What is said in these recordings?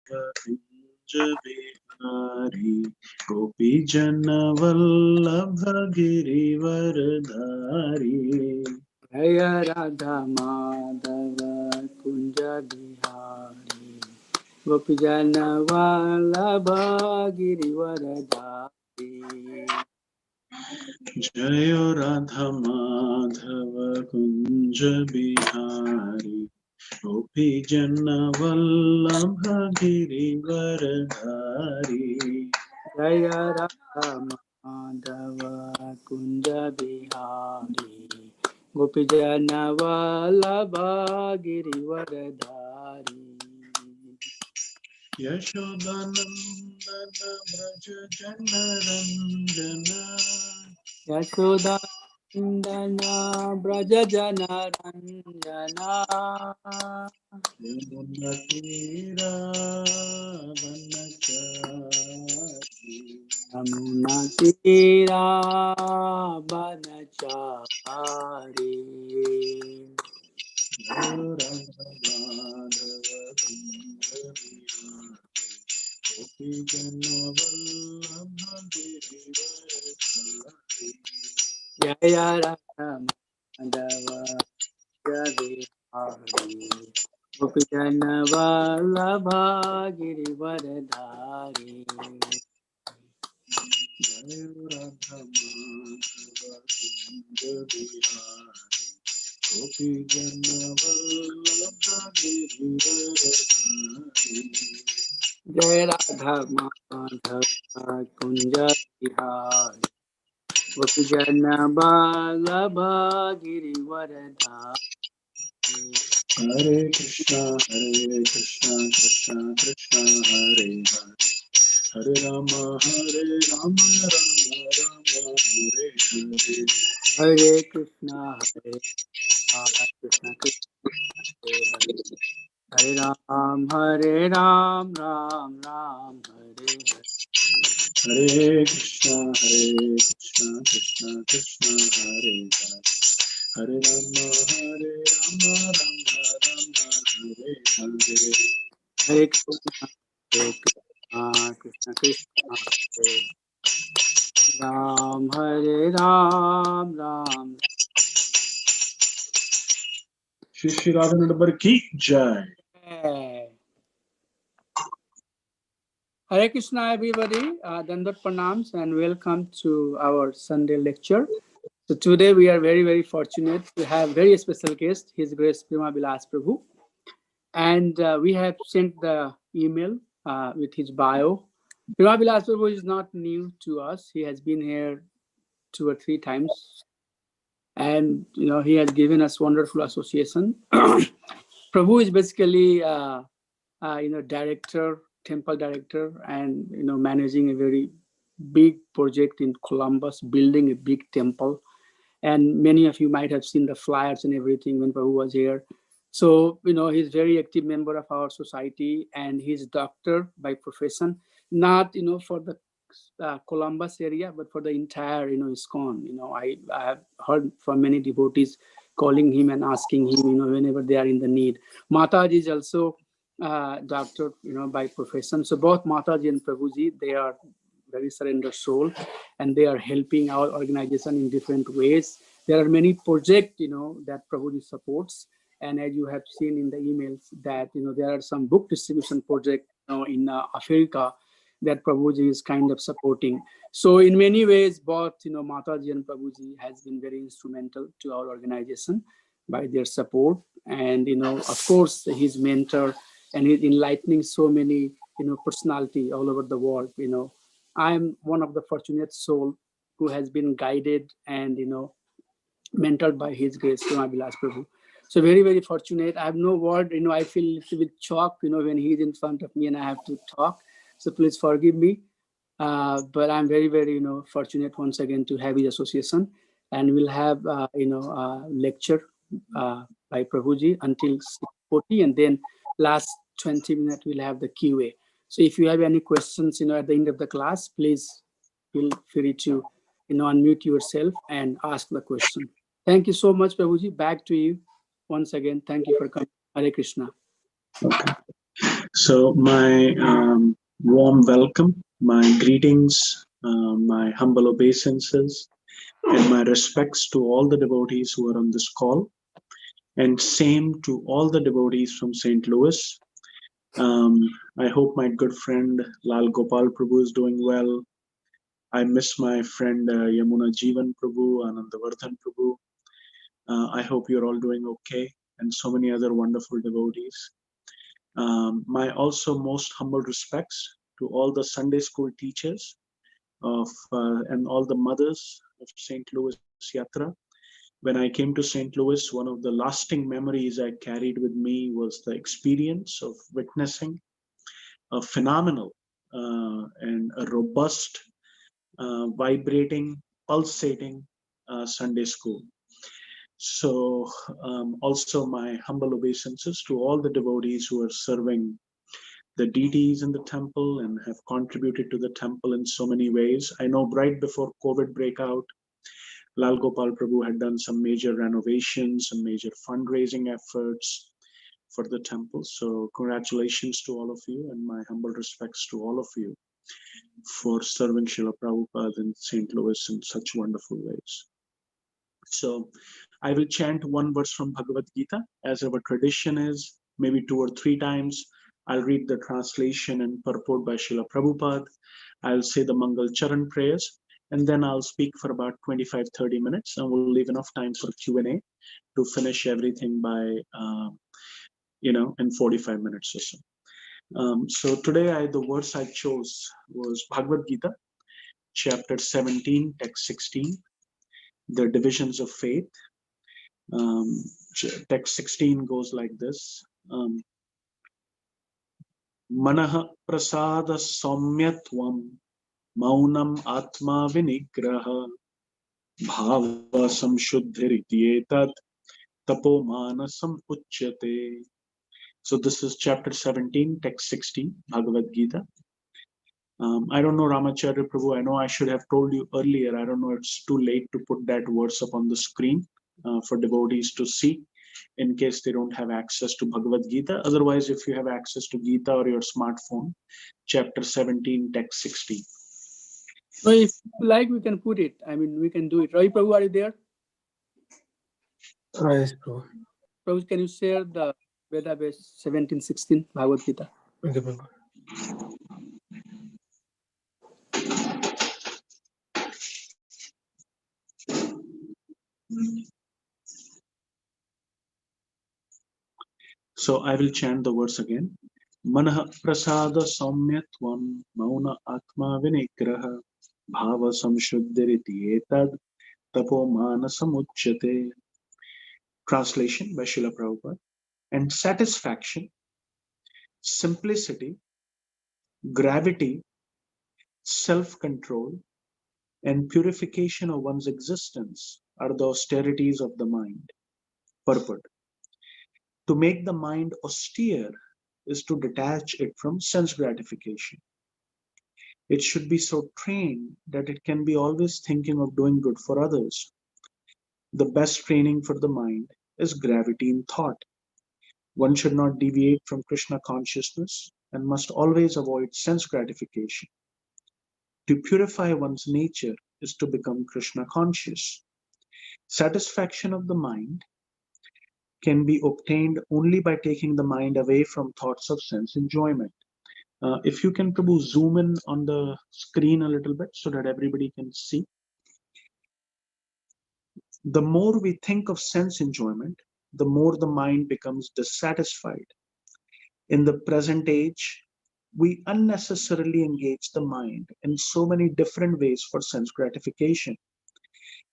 Kunja Bihari Gopi Jana Vallabha Girivaradhari Jaya Radha Madhava Kunja Bihari Gopijana Vallabha Girivaradhari Jaya Radha Madhava Kunja Bihari Gopi Jana Vallabha Girivaradhari Jaya Radha Madhava Kunja Bihari Gopijana Vallabha Girivaradhari Yashodanandana Braja Janaranjana Yashoda Indana Braja Jana Ranjana Yamunatira Vanachari Yamuna Tira Banachari Jaya Radha Madhava Gopijana Vallabha Girivaradhari Jaya Radha Madhava Kunja Bihari Gopijana Vallabha Girivaradhari Hare Krishna, Krishna Krishna, Hare Hare. Hare Rama, Rama Rama, Hare Hare. Hare Krishna, Krishna Krishna, Hare Hare. Hare Ram, Ram Ram, Hare Hare. Hare Krishna, Krishna Krishna, Hare Hare. Hare Rama, Rama Rama, Hare Hare. Hare Krishna, Krishna Krishna, Hare Ram, Ram. Shri Radha Nadabar ki jai. Hare Krishna, everybody. Dandat Pranams and welcome to our Sunday lecture. So today we are very, very fortunate to have very special guest, His Grace Prema Vilasa Prabhu. And we have sent the email with his bio. Prema Vilasa Prabhu is not new to us. He has been here 2 or 3 times. And, he has given us wonderful association. Prabhu is basically, director, temple director, and, managing a very big project in Columbus, building a big temple. And many of you might have seen the flyers and everything when Prabhu was here. So, he's very active member of our society, and he's doctor by profession, not, for the Columbus area, but for the entire, ISKCON. I have heard from many devotees calling him and asking him, whenever they are in the need. Mataji is also doctor, by profession. So both Mataji and Prabhuji, they are very surrender soul, and they are helping our organization in different ways. There are many projects, that Prabhuji supports. And as you have seen in the emails that, there are some book distribution projects, in Africa that Prabhuji is kind of supporting. So in many ways, both, Mataji and Prabhuji has been very instrumental to our organization by their support. And, of course, his mentor, and he's enlightening so many, personality all over the world. I'm one of the fortunate soul who has been guided and, mentored by His Grace, Prema Vilasa Prabhu. So very, very fortunate. I have no word, I feel a little bit shocked, when he's in front of me and I have to talk. So please forgive me. But I'm very, very, fortunate once again to have his association. And we'll have, lecture by Prabhuji until 6:40, and then last 20 minutes we'll have the QA. So if you have any questions, at the end of the class, please feel free to, unmute yourself and ask the question. Thank you so much, Prabhuji. Back to you once again. Thank you for coming. Hare Krishna. Okay. So my warm welcome, my greetings, my humble obeisances, and my respects to all the devotees who are on this call, and same to all the devotees from St. Louis. Um, I hope my good friend Lal Gopal Prabhu is doing well. I miss my friend Yamuna Jeevan Prabhu, Anandavardhan Prabhu. I hope you're all doing okay, and so many other wonderful devotees. My also most humble respects to all the Sunday school teachers of and all the mothers of St. Louis Yatra. When I came to St. Louis, one of the lasting memories I carried with me was the experience of witnessing a phenomenal and a robust, vibrating, pulsating Sunday school. So, also my humble obeisances to all the devotees who are serving the deities in the temple and have contributed to the temple in so many ways. I know right before COVID breakout, Lal Gopal Prabhu had done some major renovations, some major fundraising efforts for the temple. So congratulations to all of you and my humble respects to all of you for serving Srila Prabhupada in St. Louis in such wonderful ways. So I will chant one verse from Bhagavad Gita as our tradition is, maybe 2 or 3 times. I'll read the translation and purport by Srila Prabhupada. I'll say the Mangal Charan prayers, and then I'll speak for about 25-30 minutes, and we'll leave enough time for Q&A to finish everything by, in 45 minutes or so. So today, the verse I chose was Bhagavad Gita, chapter 17, text 16, the divisions of faith. Um, Text 16 goes like this. Manaha prasada saumyatvam maunam atma vinigraha bhava samshuddhiriti tapo manasam uchyate. So this is chapter 17, text 16, Bhagavad Gita. I don't know, Ramacharya Prabhu, I know I should have told you earlier. I don't know, it's too late to put that verse up on the screen for devotees to see in case they don't have access to Bhagavad Gita. Otherwise, if you have access to Gita or your smartphone, chapter 17, text 16. So if you like, we can put it. I mean, we can do it. Ravi Prabhu, are you there? Yes, Prabhu. Prabhu, can you share the Veda base 1716 Bhagavad Gita? Okay, Prabhu. So I will chant the verse again. Manah prasada saumyatvam mauna atma vinigraha bhava samshuddhiriti etad tapo manasamuchyate. Translation by Srila Prabhupada. And satisfaction, simplicity, gravity, self-control, and purification of one's existence are the austerities of the mind. Purport. To make the mind austere is to detach it from sense gratification. It should be so trained that it can be always thinking of doing good for others. The best training for the mind is gravity in thought. One should not deviate from Krishna consciousness and must always avoid sense gratification. To purify one's nature is to become Krishna conscious. Satisfaction of the mind can be obtained only by taking the mind away from thoughts of sense enjoyment. If you can, Prabhu, zoom in on the screen a little bit so that everybody can see. The more we think of sense enjoyment, the more the mind becomes dissatisfied. In the present age, we unnecessarily engage the mind in so many different ways for sense gratification.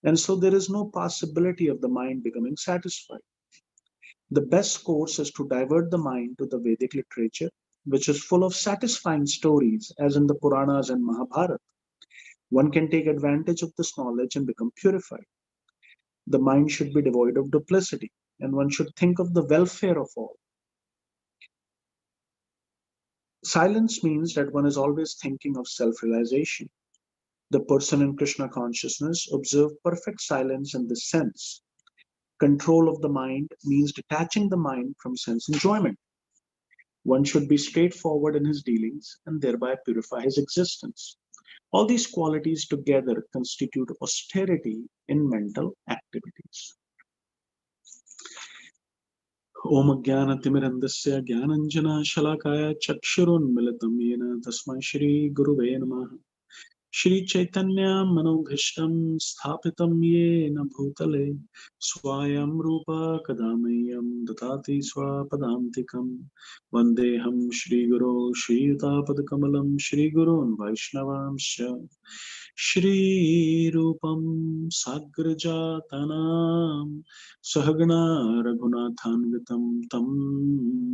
And so there is no possibility of the mind becoming satisfied. The best course is to divert the mind to the Vedic literature, which is full of satisfying stories, as in the Puranas and Mahabharata. One can take advantage of this knowledge and become purified. The mind should be devoid of duplicity, and one should think of the welfare of all. Silence means that one is always thinking of self-realization. The person in Krishna consciousness observes perfect silence in this sense. Control of the mind means detaching the mind from sense enjoyment. One should be straightforward in his dealings and thereby purify his existence. All these qualities together constitute austerity in mental activities. Om Jnanatimirandasya Jnananjana Shalakaya Chakshurunmilitam Yena Tasmai Shri Guruve Namaha. Shri Chaitanya Manobhishtam Sthapitam Yena Bhutale Swayam Rupa Kadamayam Datati Swapadantikam Vandeham Shri Guru Shri Yutapadakamalam Shri Gurun Vaishnavamsha Shri Rupam Sagrajatanam Sahagana Raghunathanvitam Tam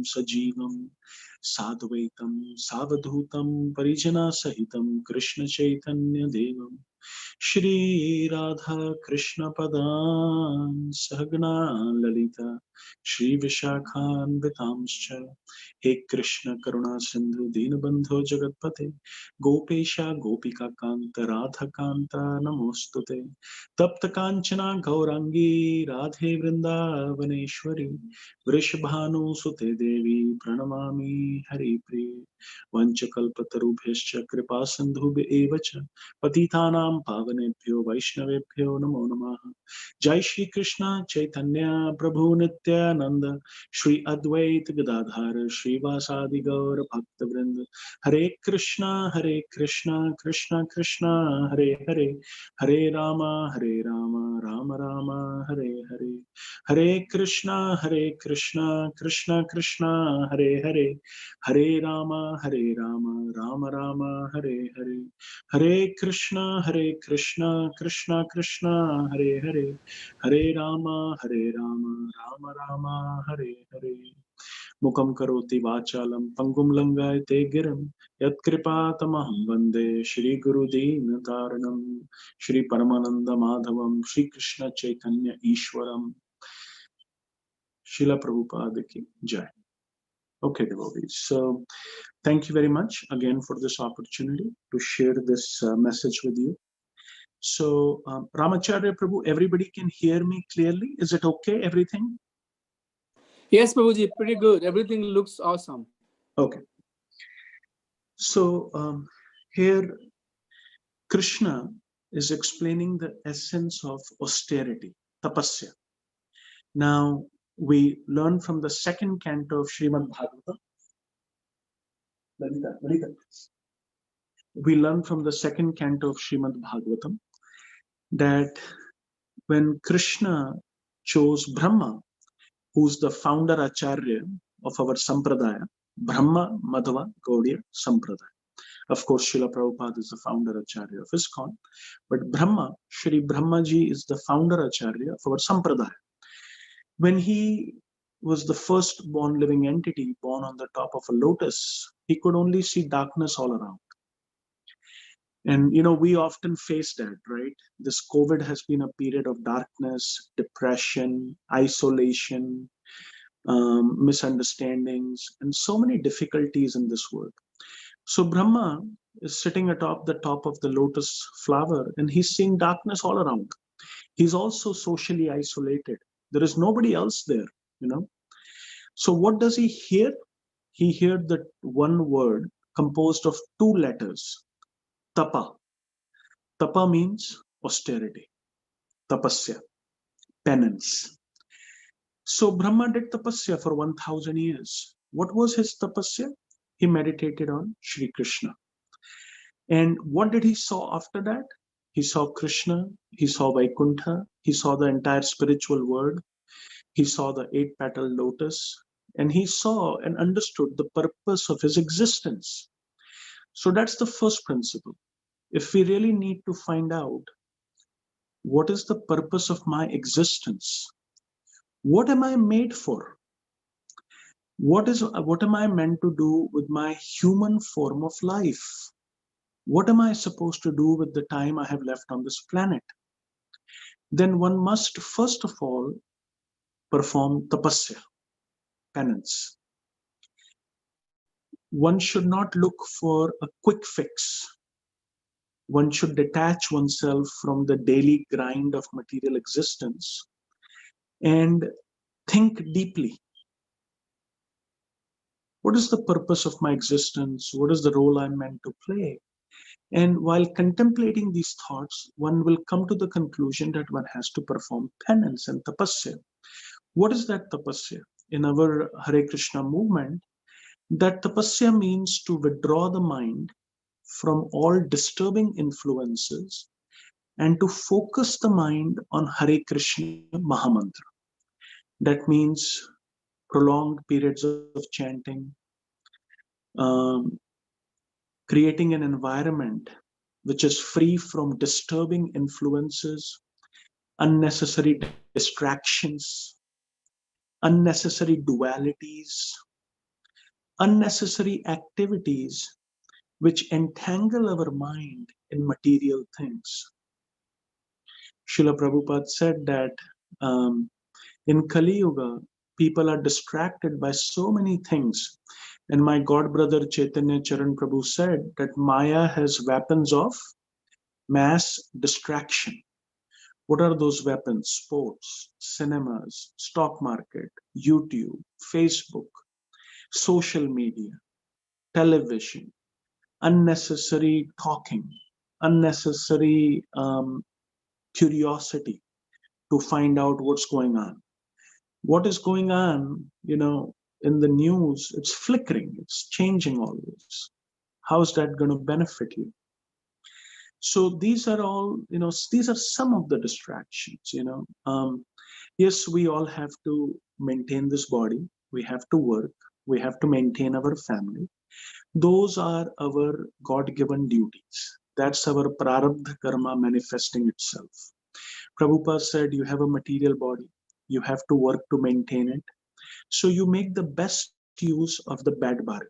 Sajivam Sadvaitam Savadhutam Parijana Sahitam Krishna Chaitanya Devam Shri Radha Krishna Padan Sahagana Lalita Shri Vishakhan Vitamscha He Krishna Karuna Sindhu Dinabandho Jagatpate Gopesha Gopika Kanta Radha Kanta Namostute Tapta Kanchana Gaurangi Radhe Vrindavaneshwari Vrishabhanu Sute Devi Pranamami Hari Priye Vanchakalpatarubhyascha Kripa Sindhubhya Evacha Patitanam Pavanebhyo Vaishnavebhyo Namo Namaha Jai Shri Krishna Chaitanya Prabhu Nityananda Shri Advaita Gadadhara Shri Vasadi Gaur Bhakta Vrinda Hare Krishna Krishna Krishna Hare Hare Hare Rama Rama Rama Hare Hare Hare Krishna Krishna Krishna Hare Hare Hare Rama Rama Rama Hare Hare Hare Krishna Krishna Krishna Hare Hare Hare Rama Rama Rama Hare Hare Mukam karoti vachalam pangum langayate giram yat kripatamaham vande Shri Guru Dinataranam Shri Paramananda Madhavam Shri Krishna Chaitanya Ishwaram Srila Prabhupada ki Jai. Okay, devotees. So thank you very much again for this opportunity to share this message with you. So, Ramacharya Prabhu, everybody can hear me clearly. Is it okay, everything? Yes, Prabhuji, pretty good. Everything looks awesome. Okay. So, here Krishna is explaining the essence of austerity, tapasya. Now, we learn from the second canto of Srimad Bhagavatam. We learn from the second canto of Srimad Bhagavatam that when Krishna chose Brahma, who's the founder Acharya of our Sampradaya, Brahma Madhava Gaudiya Sampradaya. Of course, Srila Prabhupada is the founder Acharya of ISKCON, but Brahma, Shri Brahmaji is the founder Acharya of our Sampradaya. When he was the first born living entity born on the top of a lotus, he could only see darkness all around. And we often face that, right? This COVID has been a period of darkness, depression, isolation, misunderstandings, and so many difficulties in this world. So Brahma is sitting atop the top of the lotus flower and he's seeing darkness all around. He's also socially isolated. There is nobody else there, So what does he hear? He heard that one word composed of two letters, tapa. Tapa means austerity, tapasya, penance. So Brahma did tapasya for 1000 years. What was his tapasya? He meditated on Shri Krishna. And what did he saw after that? He saw Krishna, he saw Vaikuntha, he saw the entire spiritual world, he saw the eight-petaled lotus, and he saw and understood the purpose of his existence. So that's the first principle. If we really need to find out what is the purpose of my existence, what am I made for? What am I meant to do with my human form of life? What am I supposed to do with the time I have left on this planet? Then one must first of all perform tapasya, penance. One should not look for a quick fix. One should detach oneself from the daily grind of material existence and think deeply. What is the purpose of my existence? What is the role I'm meant to play? And while contemplating these thoughts, one will come to the conclusion that one has to perform penance and tapasya. What is that tapasya? In our Hare Krishna movement, that tapasya means to withdraw the mind from all disturbing influences and to focus the mind on Hare Krishna Mahamantra. That means prolonged periods of chanting, um, creating an environment which is free from disturbing influences, unnecessary distractions, unnecessary dualities, unnecessary activities which entangle our mind in material things. Srila Prabhupada said that um, in Kali Yuga, people are distracted by so many things. And my god brother Chaitanya Charan Prabhu said that Maya has weapons of mass distraction. What are those weapons? Sports, cinemas, stock market, YouTube, Facebook, social media, television, unnecessary talking, unnecessary curiosity to find out what's going on. What is going on, in the news, it's flickering, it's changing always. How is that going to benefit you? So these are all, these are some of the distractions. Yes, we all have to maintain this body, we have to work, we have to maintain our family. Those are our God-given duties. That's our prarabdha karma manifesting itself. Prabhupada said you have a material body, you have to work to maintain it. So you make the best use of the bed bargain.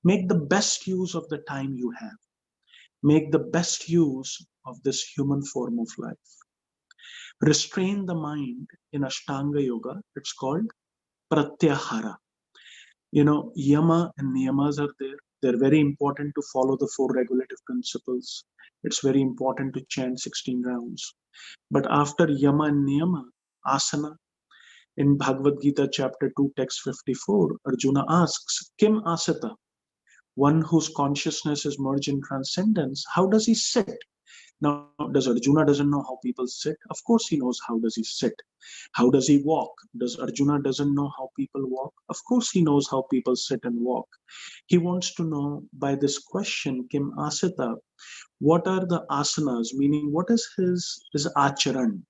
Make the best use of the time you have. Make the best use of this human form of life. Restrain the mind in Ashtanga Yoga. It's called Pratyahara. Yama and niyamas are there. They're very important to follow the four regulative principles. It's very important to chant 16 rounds. But after yama and niyama, asana, in Bhagavad Gita chapter 2, text 54, Arjuna asks, Kim asata? One whose consciousness is merged in transcendence, how does he sit? Now, does Arjuna doesn't know how people sit? Of course he knows how does he sit. How does he walk? Does Arjuna doesn't know how people walk? Of course he knows how people sit and walk. He wants to know by this question, Kim Asita, what are the asanas? Meaning, what is his acharan?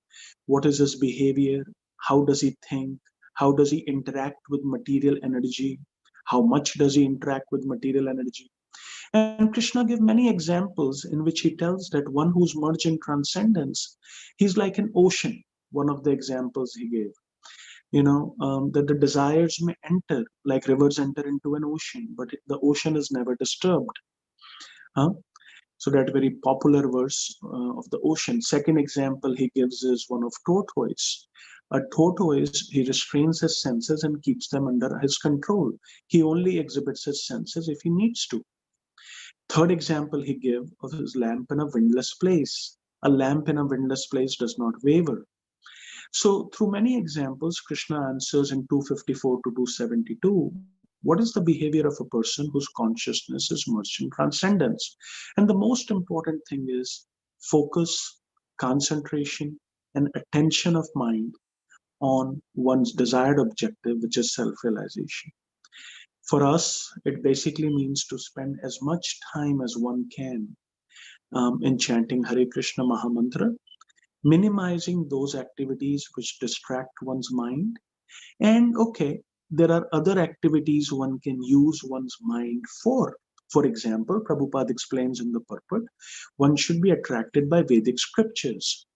What is his behavior? How does he think? How does he interact with material energy? How much does he interact with material energy? And Krishna gave many examples in which he tells that one who's merged in transcendence, he's like an ocean. One of the examples he gave, that the desires may enter like rivers enter into an ocean, but the ocean is never disturbed. Huh? So that very popular verse of the ocean. Second example he gives is one of tortoise. A tortoise, he restrains his senses and keeps them under his control. He only exhibits his senses if he needs to. Third example he gave of his lamp in a windless place. A lamp in a windless place does not waver. So through many examples, Krishna answers in 254 to 272, what is the behavior of a person whose consciousness is merged in transcendence? And the most important thing is focus, concentration, and attention of mind on one's desired objective, which is self-realization. For us, it basically means to spend as much time as one can in chanting Hare Krishna Mahamantra, minimizing those activities which distract one's mind. And okay, there are other activities one can use one's mind for. For example, Prabhupada explains in the purport, one should be attracted by Vedic scriptures.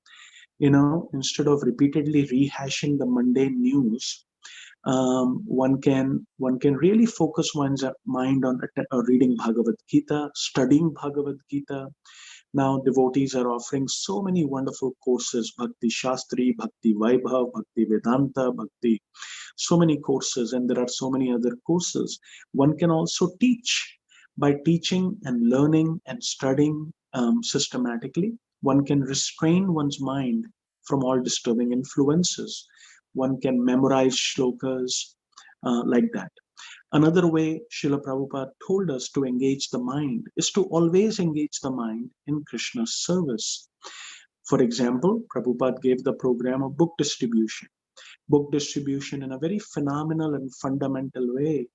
Instead of repeatedly rehashing the mundane news, one can really focus one's mind on reading Bhagavad Gita, studying Bhagavad Gita. Now devotees are offering so many wonderful courses: Bhakti Shastri, Bhakti Vaibhav, Bhakti Vedanta, Bhakti, so many courses, and there are so many other courses. One can also teach. By teaching and learning and studying systematically, one can restrain one's mind from all disturbing influences. One can memorize shlokas like that. Another way Srila Prabhupada told us to engage the mind is to always engage the mind in Krishna's service. For example, Prabhupada gave the program of book distribution. Book distribution, in a very phenomenal and fundamental way,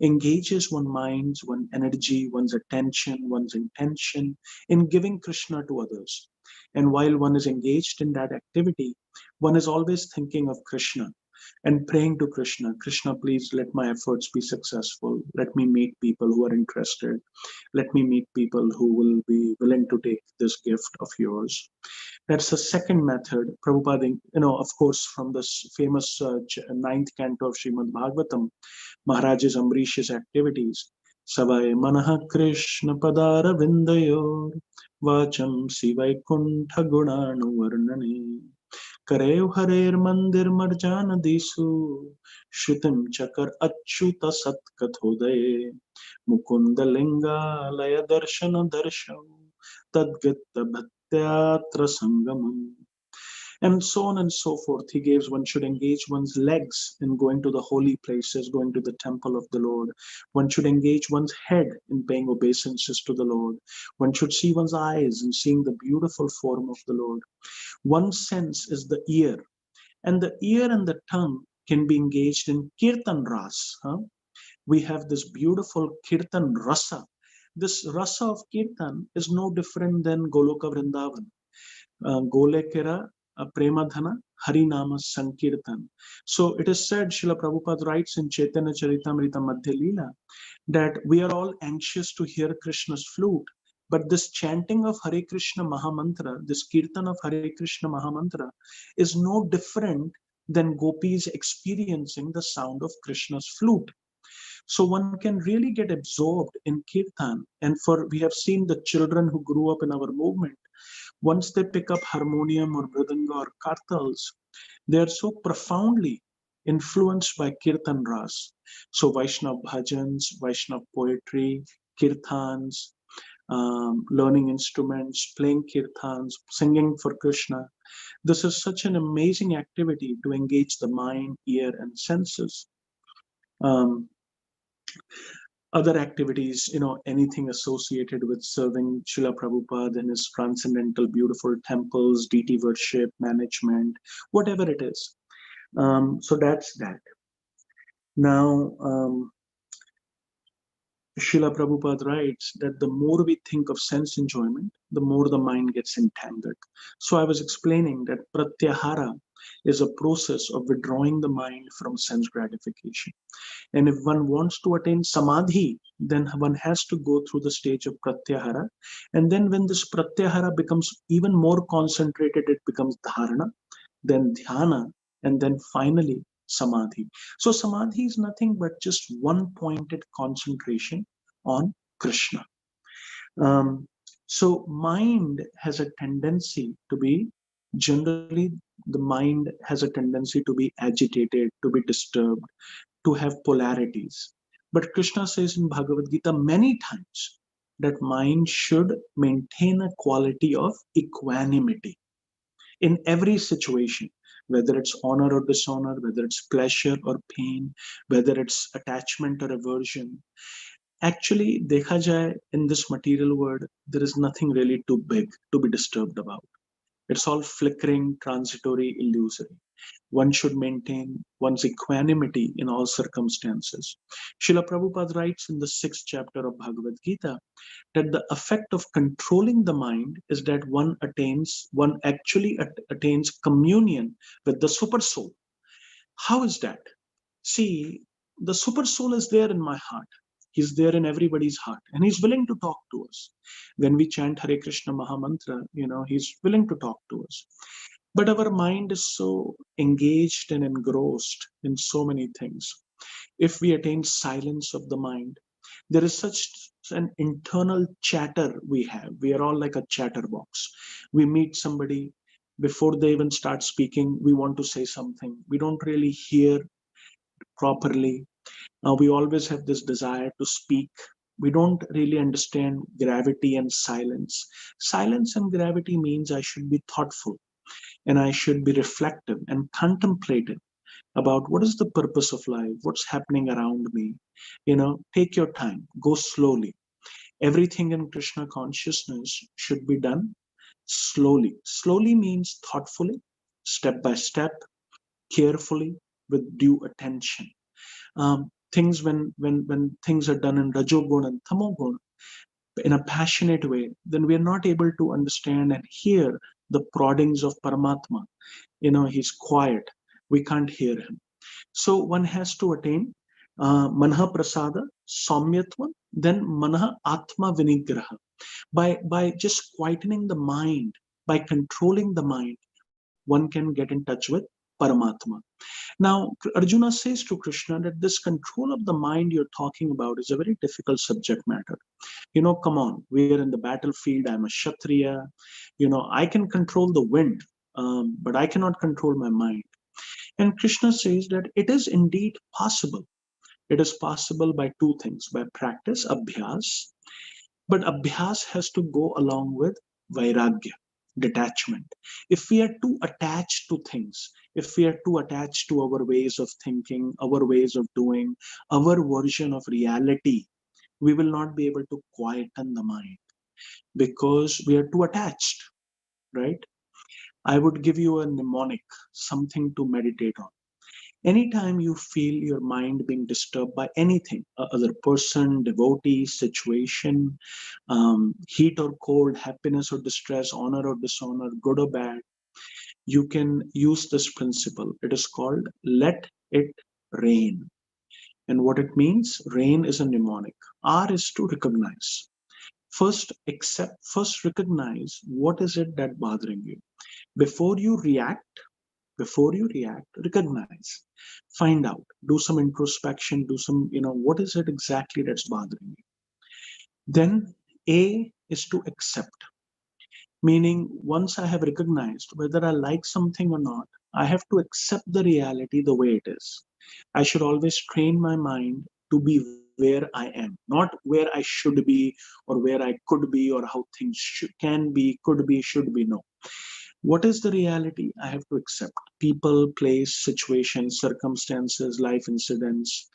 engages one's mind, one's energy, one's attention, one's intention in giving Krishna to others. And while one is engaged in that activity, one is always thinking of Krishna and praying to Krishna, Krishna, please let my efforts be successful. Let me meet people who are interested. Let me meet people who will be willing to take this gift of yours. That's the second method. Prabhupada, of course, from this famous ninth canto of Srimad Bhagavatam, Maharaj's Amrish's activities. Savai Manaha Krishna Padara Vindayor Vacham Sivaikuntha Gunanu Varnane Karev Harer Mandir Marjana Disu Shrutim Chakar Achyuta Satkathodaye Mukunda Linga Laya Darshana Darshav Tadgata Bhatyatra Sangamam, and so on and so forth. He gives one should engage one's legs in going to the holy places, going to the temple of the Lord. One should engage one's head in paying obeisances to the Lord. One should see one's eyes in seeing the beautiful form of the Lord. One sense is the ear, and the ear and the tongue can be engaged in kirtan ras. We have this beautiful kirtan rasa. This rasa of kirtan is no different than Goloka Vrindavan. Golekera Prema Harinama Sankirtan. So it is said, Srila Prabhupada writes in Chaitanya Charitamrita Madhya Leela, that we are all anxious to hear Krishna's flute. But this chanting of Hare Krishna Mahamantra, this kirtan of Hare Krishna Mahamantra, is no different than gopis experiencing the sound of Krishna's flute. So one can really get absorbed in kirtan. And for we have seen the children who grew up in our movement, once they pick up harmonium or mridanga or kartals, they are so profoundly influenced by kirtan ras. So Vaishnav bhajans, Vaishnav poetry, kirtans, learning instruments, playing kirtans, singing for Krishna. This is such an amazing activity to engage the mind, ear, and senses. Um, Other activities, anything associated with serving Srila Prabhupada and his transcendental, beautiful temples, deity worship, management, whatever it is. So that's that. Now, Srila Prabhupada writes that the more we think of sense enjoyment, the more the mind gets entangled. So I was explaining that pratyahara is a process of withdrawing the mind from sense gratification. And if one wants to attain samadhi, then one has to go through the stage of pratyahara. And then when this pratyahara becomes even more concentrated, it becomes dharana, then dhyana, and then finally samadhi. So samadhi is nothing but just one pointed concentration on Krishna. So mind has a tendency to be, generally, the mind has a tendency to be agitated, to be disturbed, to have polarities. But Krishna says in Bhagavad Gita many times that mind should maintain a quality of equanimity in every situation, whether it's honor or dishonor, whether it's pleasure or pain, whether it's attachment or aversion. Actually, dekha jaye, in this material world, there is nothing really too big to be disturbed about. It's all flickering, transitory, illusory. One should maintain one's equanimity in all circumstances. Srila Prabhupada writes in the sixth chapter of Bhagavad Gita that the effect of controlling the mind is that one actually attains communion with the super soul. How is that? See, the super soul is there in my heart. He's there in everybody's heart, and he's willing to talk to us. When we chant Hare Krishna Mahamantra, he's willing to talk to us. But our mind is so engaged and engrossed in so many things. If we attain silence of the mind, there is such an internal chatter we have. We are all like a chatterbox. We meet somebody, before they even start speaking, we want to say something. We don't really hear properly. We always have this desire to speak. We don't really understand gravity and silence. Silence and gravity means I should be thoughtful, and I should be reflective and contemplative. about what is the purpose of life, what's happening around me. Take your time, go slowly. Everything in Krishna consciousness should be done slowly. Slowly means thoughtfully, step by step, carefully, with due attention. Things when things are done in Rajogun and Tamogun in a passionate way, then we are not able to understand and hear the proddings of Paramatma. He's quiet. We can't hear him. So one has to attain Manha Prasada, Saumyatva, then Manha Atma Vinigraha. By just quietening the mind, by controlling the mind, one can get in touch with Paramatma. Now, Arjuna says to Krishna that this control of the mind you're talking about is a very difficult subject matter. Come on, we are in the battlefield. I'm a Kshatriya. I can control the wind, but I cannot control my mind. And Krishna says that it is indeed possible. It is possible by two things, by practice, abhyas, but abhyas has to go along with vairagya, detachment. If we are too attached to things, if we are too attached to our ways of thinking, our ways of doing, our version of reality, we will not be able to quieten the mind because we are too attached, right? I would give you a mnemonic, something to meditate on. Anytime you feel your mind being disturbed by anything, other person, devotee, situation, heat or cold, happiness or distress, honor or dishonor, good or bad, you can use this principle. It is called let it rain. And what it means, rain is a mnemonic. R is to recognize. First recognize what is it that bothering you. Before you react, recognize, find out, do some introspection, do some, what is it exactly that's bothering you. Then A is to accept, meaning once I have recognized whether I like something or not, I have to accept the reality the way it is. I should always train my mind to be where I am, not where I should be or where I could be or how things can be, could be, should be. No. What is the reality? I have to accept people, place, situations, circumstances, life incidents.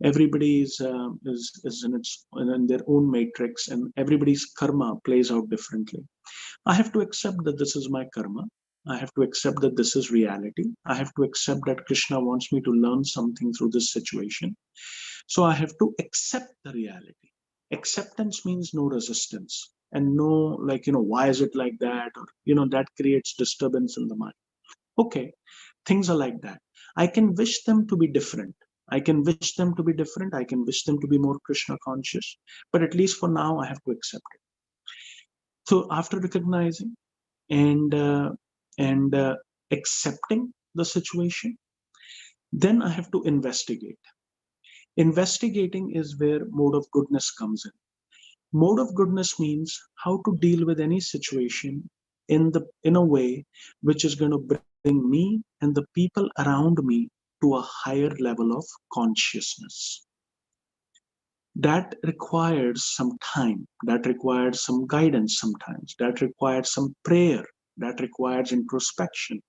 Everybody is in their own matrix, and everybody's karma plays out differently. I have to accept that this is my karma. I have to accept that this is reality. I have to accept that Krishna wants me to learn something through this situation. So I have to accept the reality. Acceptance means no resistance and no, like, why is it like that? Or, that creates disturbance in the mind. Okay, things are like that. I can wish them to be different. I can wish them to be different. I can wish them to be more Krishna conscious. But at least for now, I have to accept it. So after recognizing and accepting the situation, then I have to investigate. Investigating is where mode of goodness comes in. Mode of goodness means how to deal with any situation in a way which is going to bring me and the people around me to a higher level of consciousness. That requires some time, that requires some guidance sometimes, that requires some prayer, that requires introspection,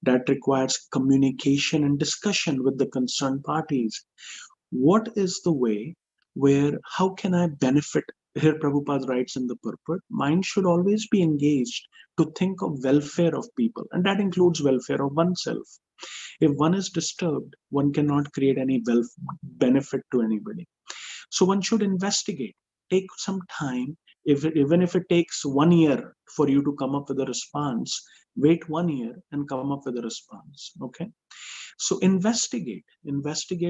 that requires communication and discussion with the concerned parties. What is the way where, how can I benefit? Here Prabhupada writes in the purport, mind should always be engaged to think of welfare of people, and that includes welfare of oneself. If one is disturbed, one cannot create any benefit to anybody. So one should investigate, take some time. Even if it takes 1 year for you to come up with a response, wait 1 year and come up with a response. Okay. So investigate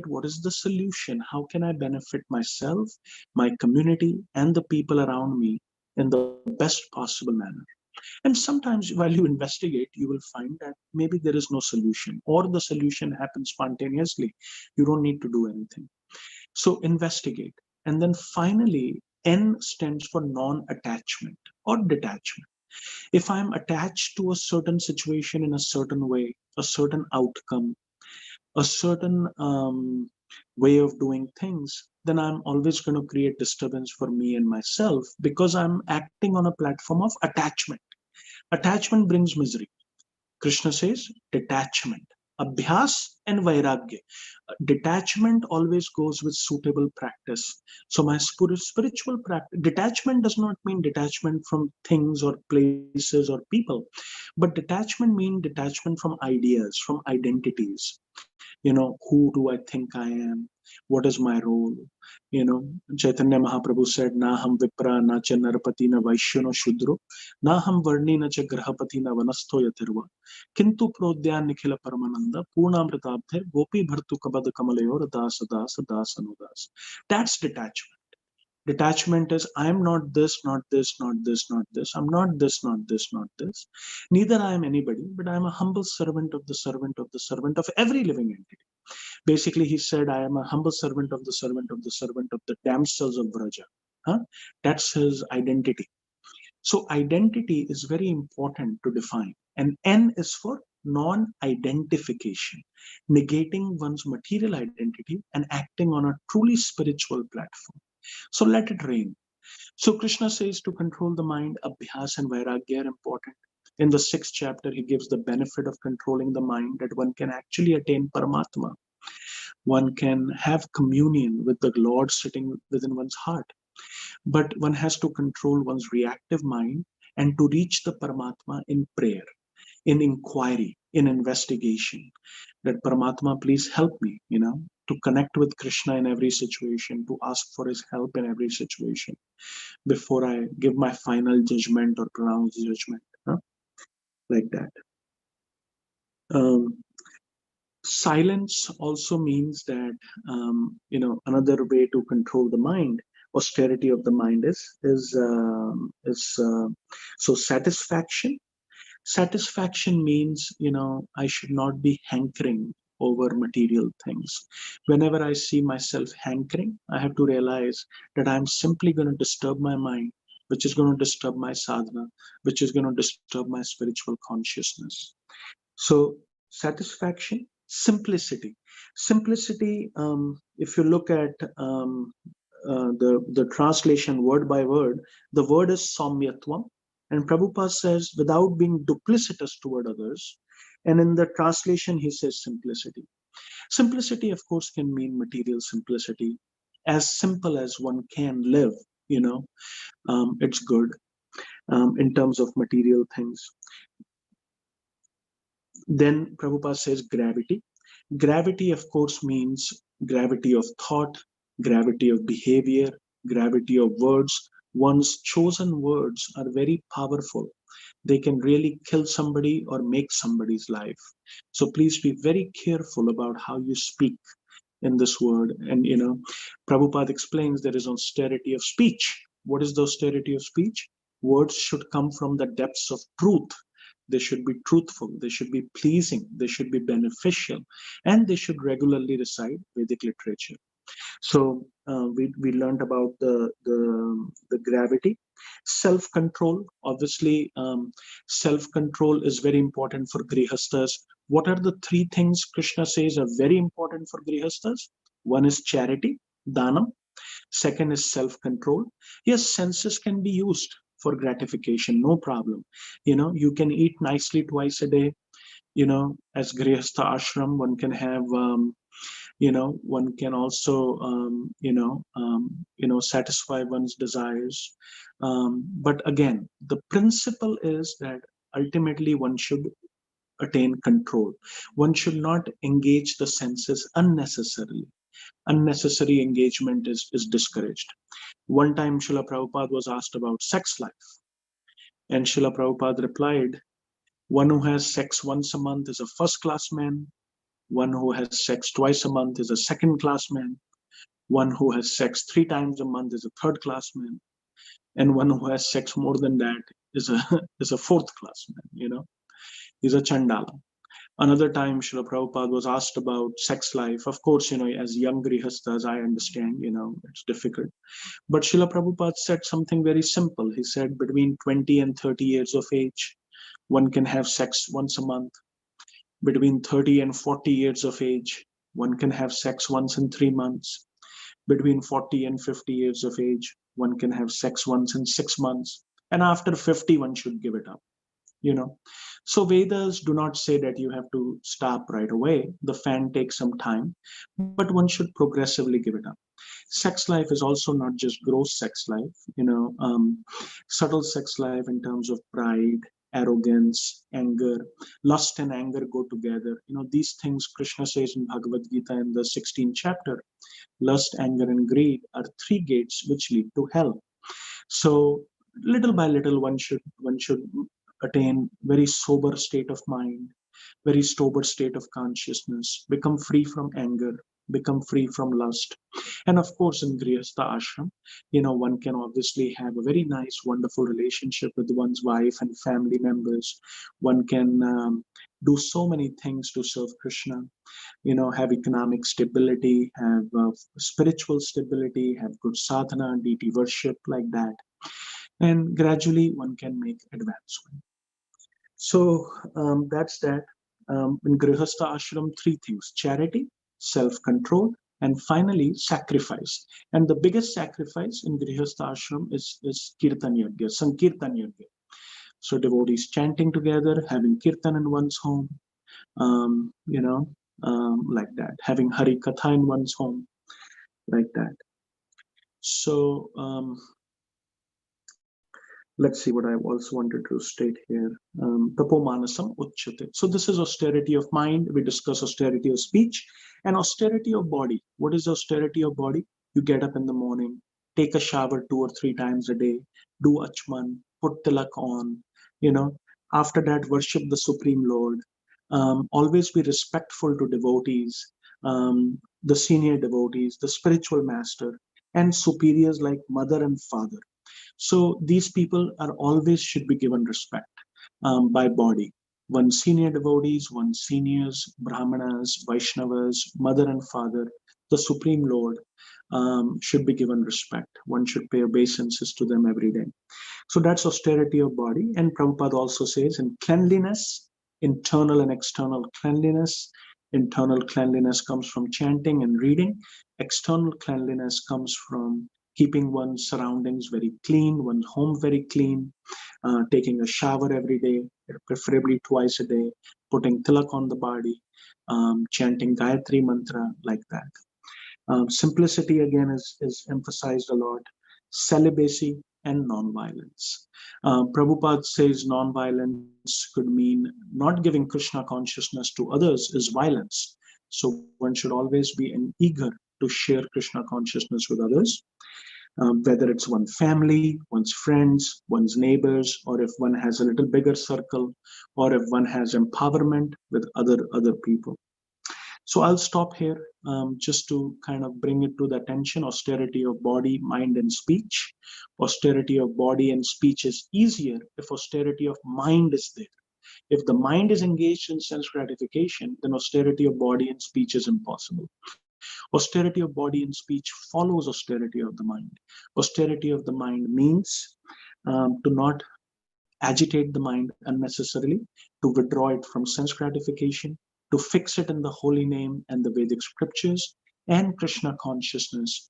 what is the solution? How can I benefit myself, my community, and the people around me in the best possible manner? And sometimes while you investigate, you will find that maybe there is no solution, or the solution happens spontaneously. You don't need to do anything. So investigate. And then finally, N stands for non-attachment or detachment. If I'm attached to a certain situation in a certain way, a certain outcome, a certain way of doing things, then I'm always going to create disturbance for me and myself because I'm acting on a platform of attachment. Attachment brings misery. Krishna says detachment. Abhyas and Vairagya. Detachment always goes with suitable practice. So my spiritual practice, detachment does not mean detachment from things or places or people, but detachment means detachment from ideas, from identities. Who do I think I am? What is my role? Chaitanya Mahaprabhu said, Na ham vipra, na cha narpati, na vaishyo, no shudro, na ham varni, na cha grahapati, na vanastho yatirva, kintu prodyan nikhila paramananda, purnamritabdhe, gopi bhartu kabad kamalayor, dasa, dasa, dasa, no das. That's detachment. Detachment is I am not this, not this, not this, not this. I'm not this, not this, not this. Neither I am anybody, but I am a humble servant of the servant of the servant of every living entity. Basically, he said, I am a humble servant of the servant of the servant of the damsels of Vraja. Huh? That's his identity. So, identity is very important to define. And N is for non identification, negating one's material identity and acting on a truly spiritual platform. So, let it rain. So Krishna says to control the mind, abhyas and vairagya are important. In the 6th chapter, he gives the benefit of controlling the mind that one can actually attain Paramatma. One can have communion with the Lord sitting within one's heart. But one has to control one's reactive mind and to reach the Paramatma in prayer, in inquiry, in investigation. That Paramatma, please help me, to connect with Krishna in every situation, to ask for his help in every situation before I give my final judgment or pronounce judgment, like that. Um, Silence also means that another way to control the mind, austerity of the mind is so satisfaction. Satisfaction means I should not be hankering over material things. Whenever I see myself hankering, I have to realize that I'm simply going to disturb my mind, which is going to disturb my sadhana, which is going to disturb my spiritual consciousness. So satisfaction, simplicity. Simplicity, if you look at the translation word by word, the word is samyatvam. And Prabhupada says, without being duplicitous toward others. And in the translation, he says simplicity. Simplicity, of course, can mean material simplicity. As simple as one can live, it's good in terms of material things. Then Prabhupada says gravity. Gravity, of course, means gravity of thought, gravity of behavior, gravity of words. One's chosen words are very powerful. They can really kill somebody or make somebody's life. So please be very careful about how you speak in this word. And, Prabhupada explains there is austerity of speech. What is the austerity of speech? Words should come from the depths of truth. They should be truthful, they should be pleasing, they should be beneficial, and they should regularly recite Vedic literature. So we learned about the gravity. Self-control, obviously, self-control is very important for grihastas. What are the 3 things Krishna says are very important for grihastas? One is charity, danam. Second is self-control. Yes, senses can be used for gratification, no problem. You can eat nicely twice a day. As grihastha ashram, one can have one can also satisfy one's desires, but again the principle is that ultimately one should attain control. One should not engage the senses unnecessarily. Unnecessary engagement is discouraged. One time Srila Prabhupada was asked about sex life, and Srila Prabhupada replied, one who has sex once a month is a first class man. One who has sex twice a month is a second class man. One who has sex 3 times a month is a third class man. And one who has sex more than that is a is a fourth class man, He's a Chandala. Another time Srila Prabhupada was asked about sex life. Of course, as young grihastas, I understand, it's difficult. But Srila Prabhupada said something very simple. He said between 20 and 30 years of age, one can have sex once a month. Between 30 and 40 years of age, one can have sex once in 3 months. Between 40 and 50 years of age, one can have sex once in 6 months. And after 50, one should give it up. So Vedas do not say that you have to stop right away. The fan takes some time, but one should progressively give it up. Sex life is also not just gross sex life, subtle sex life in terms of pride, arrogance, anger. Lust and anger go together. These things Krishna says in Bhagavad Gita in the 16th chapter. Lust, anger, and greed are three gates which lead to hell. So little by little, one should attain very sober state of mind, very sober state of consciousness, become free from anger, become free from lust. And of course, in Grihastha ashram, one can obviously have a very nice, wonderful relationship with one's wife and family members. One can do so many things to serve Krishna, have economic stability, have spiritual stability, have good sadhana, deity worship, like that. And gradually one can make advancement. So that's that. In Grihastha ashram, three things: charity, self-control, and finally sacrifice. And the biggest sacrifice in Grihastha ashram is Kirtan Yajna, Sankirtan Yajna. So devotees chanting together, having Kirtan in one's home, um, you know, like that, having Hari Katha in one's home, like that. So let's see what I also wanted to state here. Tapo manasam uchyate. So this is austerity of mind. We discuss austerity of speech and austerity of body. What is austerity of body? You get up in the morning, take a shower 2 or 3 times a day, do achman, put tilak on, you know. After that, worship the Supreme Lord. Always be respectful to devotees, the senior devotees, the spiritual master, and superiors like mother and father. So these people are always should be given respect by body. One senior devotees, one seniors, brahmanas, Vaishnavas, mother and father, the Supreme Lord should be given respect. One should pay obeisances to them every day. So that's austerity of body. And Prabhupada also says in cleanliness, internal and external cleanliness. Internal cleanliness comes from chanting and reading. External cleanliness comes from keeping one's surroundings very clean, one's home very clean, taking a shower every day, preferably twice a day, putting tilak on the body, chanting Gayatri mantra, like that. Simplicity again is emphasized a lot. Celibacy and non-violence. Prabhupada says non-violence could mean not giving Krishna consciousness to others is violence. So one should always be eager to share Krishna consciousness with others, whether it's one family, one's friends, one's neighbors, or if one has a little bigger circle, or if one has empowerment with other people. So I'll stop here just to kind of bring it to the attention. Austerity of body, mind, and speech. Austerity of body and speech is easier if austerity of mind is there. If the mind is engaged in sense gratification, then austerity of body and speech is impossible. Austerity of body and speech follows austerity of the mind. Austerity of the mind means to not agitate the mind unnecessarily, to withdraw it from sense gratification, to fix it in the holy name and the Vedic scriptures and Krishna consciousness,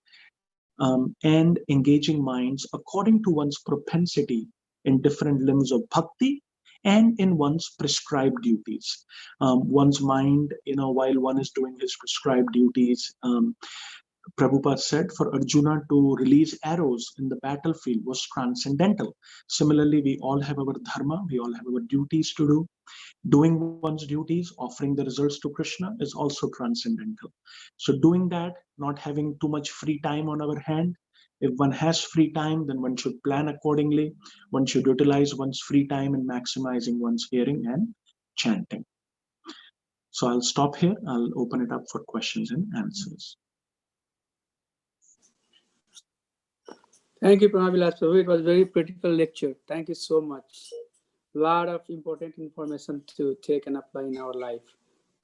and engaging minds according to one's propensity in different limbs of bhakti and in one's prescribed duties. One's mind, while one is doing his prescribed duties, Prabhupada said for Arjuna to release arrows in the battlefield was transcendental. Similarly, we all have our dharma, we all have our duties to do. Doing one's duties, offering the results to Krishna is also transcendental. So doing that, not having too much free time on our hand. If one has free time, then one should plan accordingly. One should utilize one's free time in maximizing one's hearing and chanting. So I'll stop here. I'll open it up for questions and answers. Thank you, Prema Vilasa. It was a very critical lecture. Thank you so much. A lot of important information to take and apply in our life.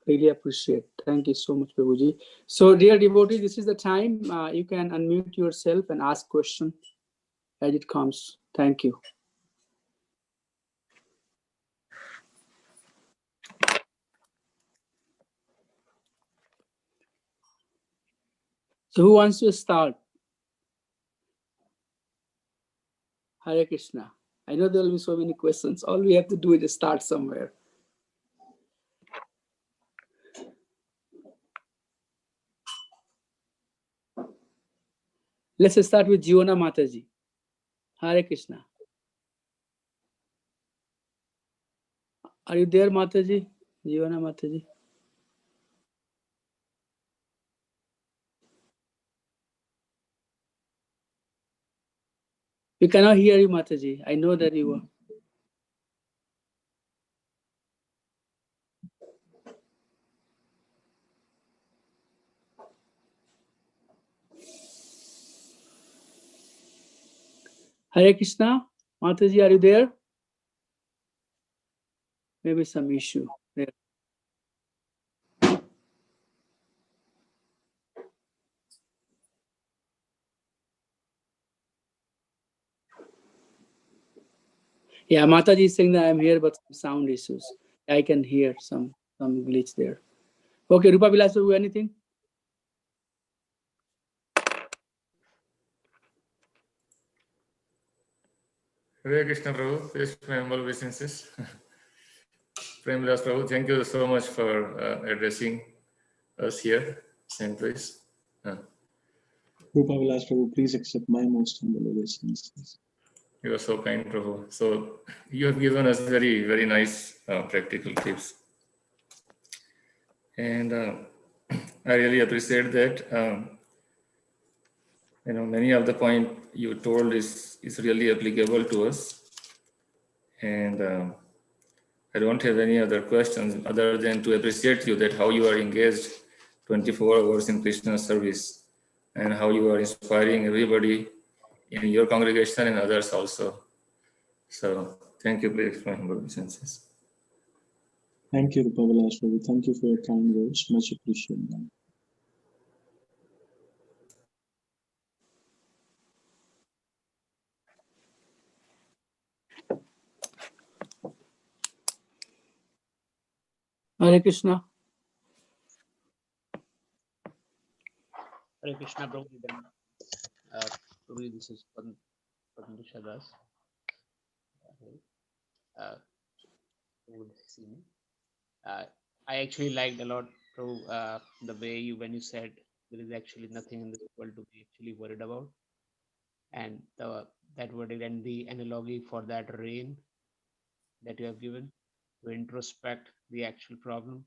Really appreciate. Thank you so much, Prabhuji. So, dear devotees, this is the time you can unmute yourself and ask question as it comes. Thank you. So, who wants to start? Hare Krishna. I know there will be so many questions. All we have to do is start somewhere. Let's start with Jiona Mataji. Hare Krishna. Are you there, Mataji? Jiona Mataji? We cannot hear you, Mataji. I know that you are. Hare Krishna. Mataji, are you there? Maybe some issue there. Yeah, Mataji is saying that I'm here, but some sound issues. I can hear some glitch there. Okay, Rupa Vilasa, anything? Hare Krishna Prabhu, please my humble obeisances. Prema Prabhu, thank you so much for addressing us here, same place. Rupa Vilas Prabhu, please accept my most humble obeisances. You are so kind, Prabhu. So you have given us very, very nice practical tips. And I really appreciate that. Many of the point you told is really applicable to us. And I don't have any other questions other than to appreciate you that how you are engaged 24 hours in Krishna's service and how you are inspiring everybody in your congregation and others also. So thank you, please, my humble obeisances. Thank you, Rupa Vilas Prabhu. Thank you for your kind words. Much appreciated them. Hare Krishna. Hare Krishna, Prabhu. Prabhu, this is Padma Das. Good to see me. I actually liked a lot, Prabhu, the way when you said there is actually nothing in this world to be actually worried about, and that word and the analogy for that rain that you have given to introspect the actual problem.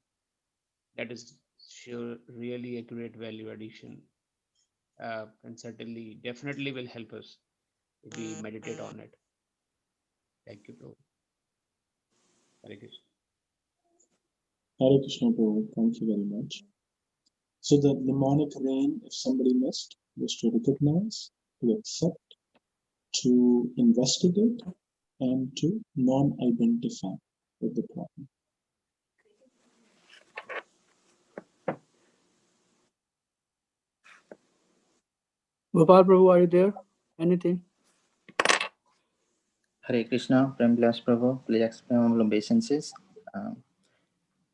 That is sure really a great value addition, and certainly definitely will help us if we meditate on it. Thank you, Prabhu. Hare Krishna. Hare Krishna Prabhu, thank you very much. So the mnemonic rain, if somebody missed, was to recognize, to accept, to investigate, and to non-identify with the problem. Gopal Prabhu, are you there? Anything? Hare Krishna, Prem Vilas Prabhu, please accept my humble obeisances.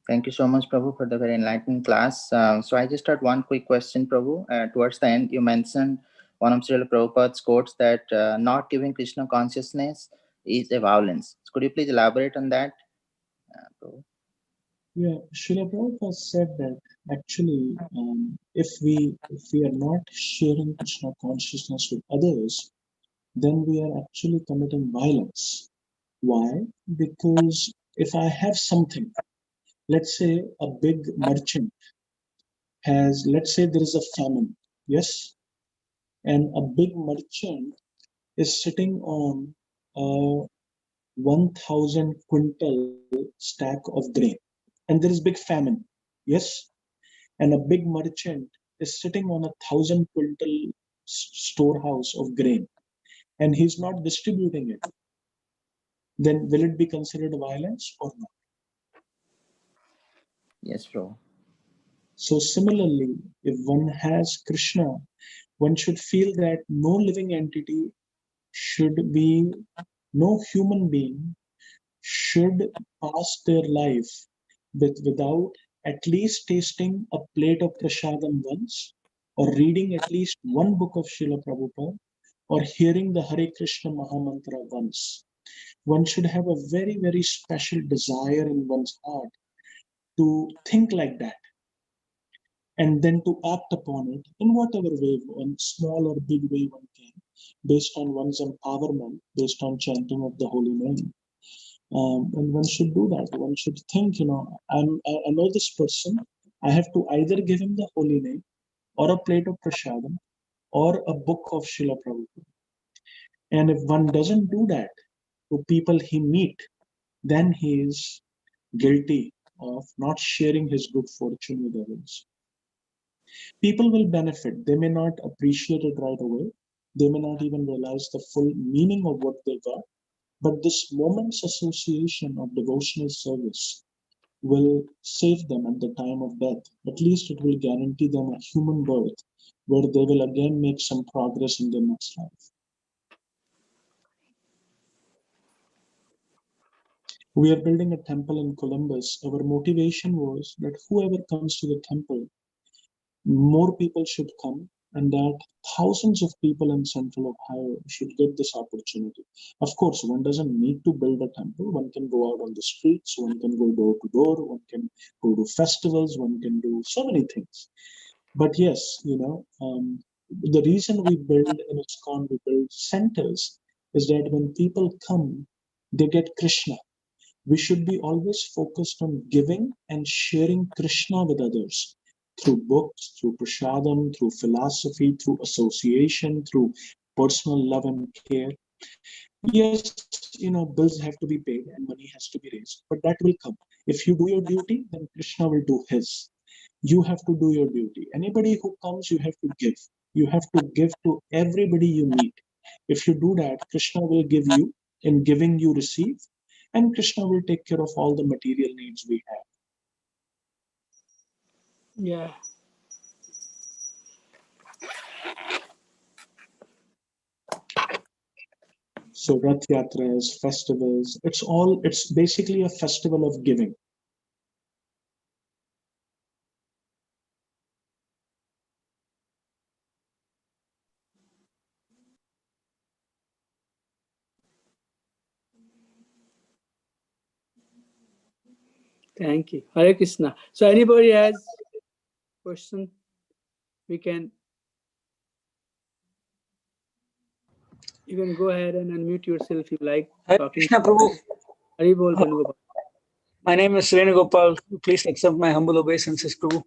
Thank you so much, Prabhu, for the very enlightening class. So I just had one quick question, Prabhu. Towards the end, you mentioned one of Srila Prabhupada's quotes that not giving Krishna consciousness is a violence. So could you please elaborate on that, Prabhu? Yeah, Srila Prabhupada said that actually, if we are not sharing Krishna consciousness with others, then we are actually committing violence. Why? Because if I have something, let's say a big merchant has, let's say there is a famine, yes, and a big merchant is sitting on a 1,000 quintal stack of grain, and there is big famine, yes, and a big merchant is sitting on a 1,000 quintal storehouse of grain, and he's not distributing it, then will it be considered violence or not? Yes, Prabhu. So similarly, if one has Krishna, one should feel that no living entity should be, no human being should pass their life without at least tasting a plate of prasadam once, or reading at least one book of Srila Prabhupada, or hearing the Hare Krishna Mahamantra once. One should have a very, very special desire in one's heart to think like that and then to act upon it in whatever way, one small or big way one can, based on one's empowerment, based on chanting of the holy name. And one should do that. One should think, I know this person. I have to either give him the holy name, or a plate of prasadam, or a book of Srila Prabhupada. And if one doesn't do that to people he meet, then he is guilty of not sharing his good fortune with others. People will benefit. They may not appreciate it right away. They may not even realize the full meaning of what they got. But this moment's association of devotional service will save them at the time of death. At least it will guarantee them a human birth where they will again make some progress in their next life. We are building a temple in Columbus. Our motivation was that whoever comes to the temple, more people should come, and that thousands of people in Central Ohio should get this opportunity. Of course, one doesn't need to build a temple. One can go out on the streets, one can go door to door, one can go to festivals, one can do so many things. But yes, the reason we build in ISKCON, we build centers, is that when people come, they get Krishna. We should be always focused on giving and sharing Krishna with others through books, through prasadam, through philosophy, through association, through personal love and care. Yes, bills have to be paid and money has to be raised, but that will come. If you do your duty, then Krishna will do his. You have to do your duty. Anybody who comes, you have to give. You have to give to everybody you meet. If you do that, Krishna will give you. In giving, you receive. And Krishna will take care of all the material needs we have. Yeah. So Rath Yatras, festivals, it's basically a festival of giving. Thank you. Hare Krishna. So anybody has question? You can go ahead and unmute yourself if you like. Hare Krishna Prabhu. Hari Bol, Venugopalan. My name is Venugopal. Please accept my humble obeisances, Prabhu.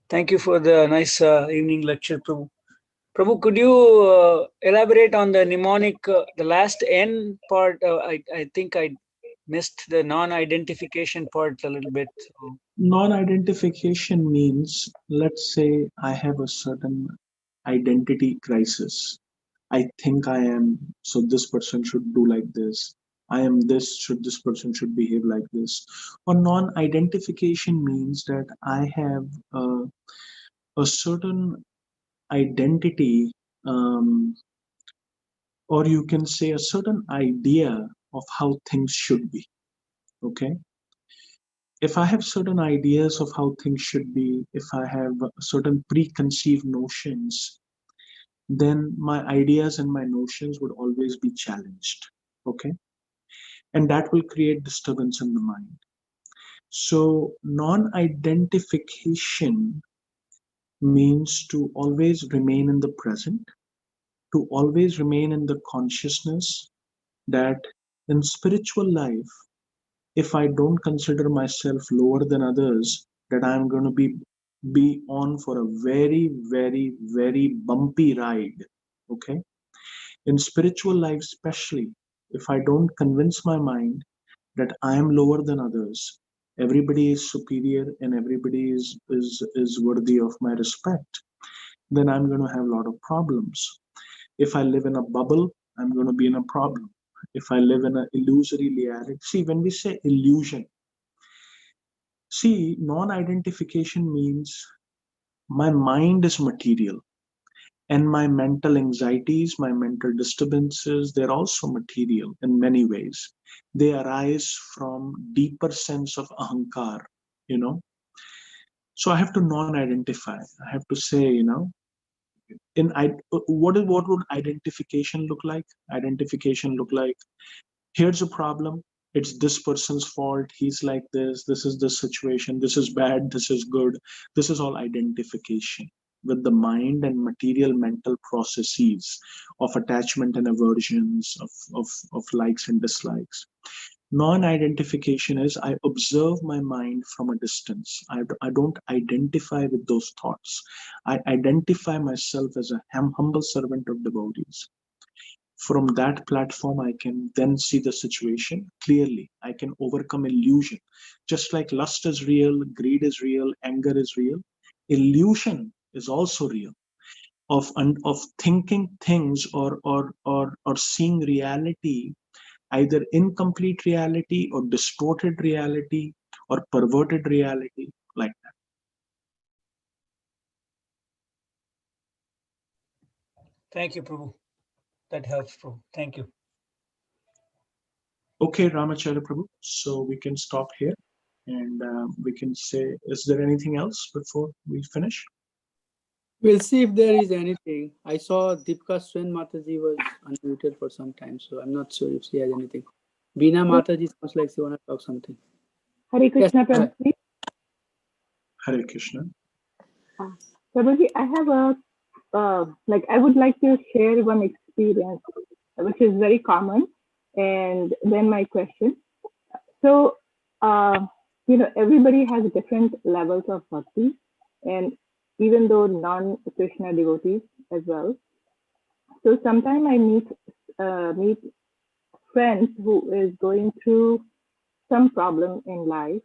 Thank you for the nice evening lecture, Prabhu. Prabhu, could you elaborate on the mnemonic, the last N part? I think I missed the non-identification part a little bit. Non-identification means, let's say I have a certain identity crisis. I think I am, so this person should do like this. I am this, this person should behave like this. Or non-identification means that I have a certain identity, or you can say a certain idea of how things should be. Okay. If I have certain ideas of how things should be, if I have certain preconceived notions, then my ideas and my notions would always be challenged. Okay. And that will create disturbance in the mind. So non-identification means to always remain in the present, to always remain in the consciousness that in spiritual life, if I don't consider myself lower than others, that I'm going to be on for a very, very, very bumpy ride. Okay. In spiritual life, especially, if I don't convince my mind that I am lower than others, everybody is superior and everybody is worthy of my respect, then I'm going to have a lot of problems. If I live in a bubble, I'm going to be in a problem. If I live in an illusory reality, see, when we say illusion, see, non-identification means my mind is material and my mental anxieties, my mental disturbances, they're also material in many ways. They arise from deeper sense of ahankar, So I have to non-identify. I have to say, what would identification look like? Identification look like Here's a problem. It's this person's fault. He's like this. This is the situation. This is bad. This is good. This is all identification with the mind and material mental processes of attachment and aversions, of likes and dislikes. Non-identification is I observe my mind from a distance. I don't identify with those thoughts. I identify myself as a humble servant of devotees. From that platform, I can then see the situation clearly. I can overcome illusion. Just like lust is real, greed is real, anger is real, illusion is also real. Of thinking things or seeing reality, either incomplete reality or distorted reality or perverted reality, like that. Thank you, Prabhu. That helps, Prabhu. Thank you. Okay, Ramacharya Prabhu. So we can stop here and we can say, is there anything else before we finish? We'll see if there is anything. I saw Deepika Swain Mataji was unmuted for some time, so I'm not sure if she has anything. Veena Mataji sounds like she want to talk something. Hare Krishna, Yes, Prabhuji. Hare Krishna. Prabhuji, I have I would like to share one experience, which is very common, and then my question. So, everybody has different levels of bhakti, and even though non-Krishna devotees as well. So sometimes I meet friends who is going through some problem in life,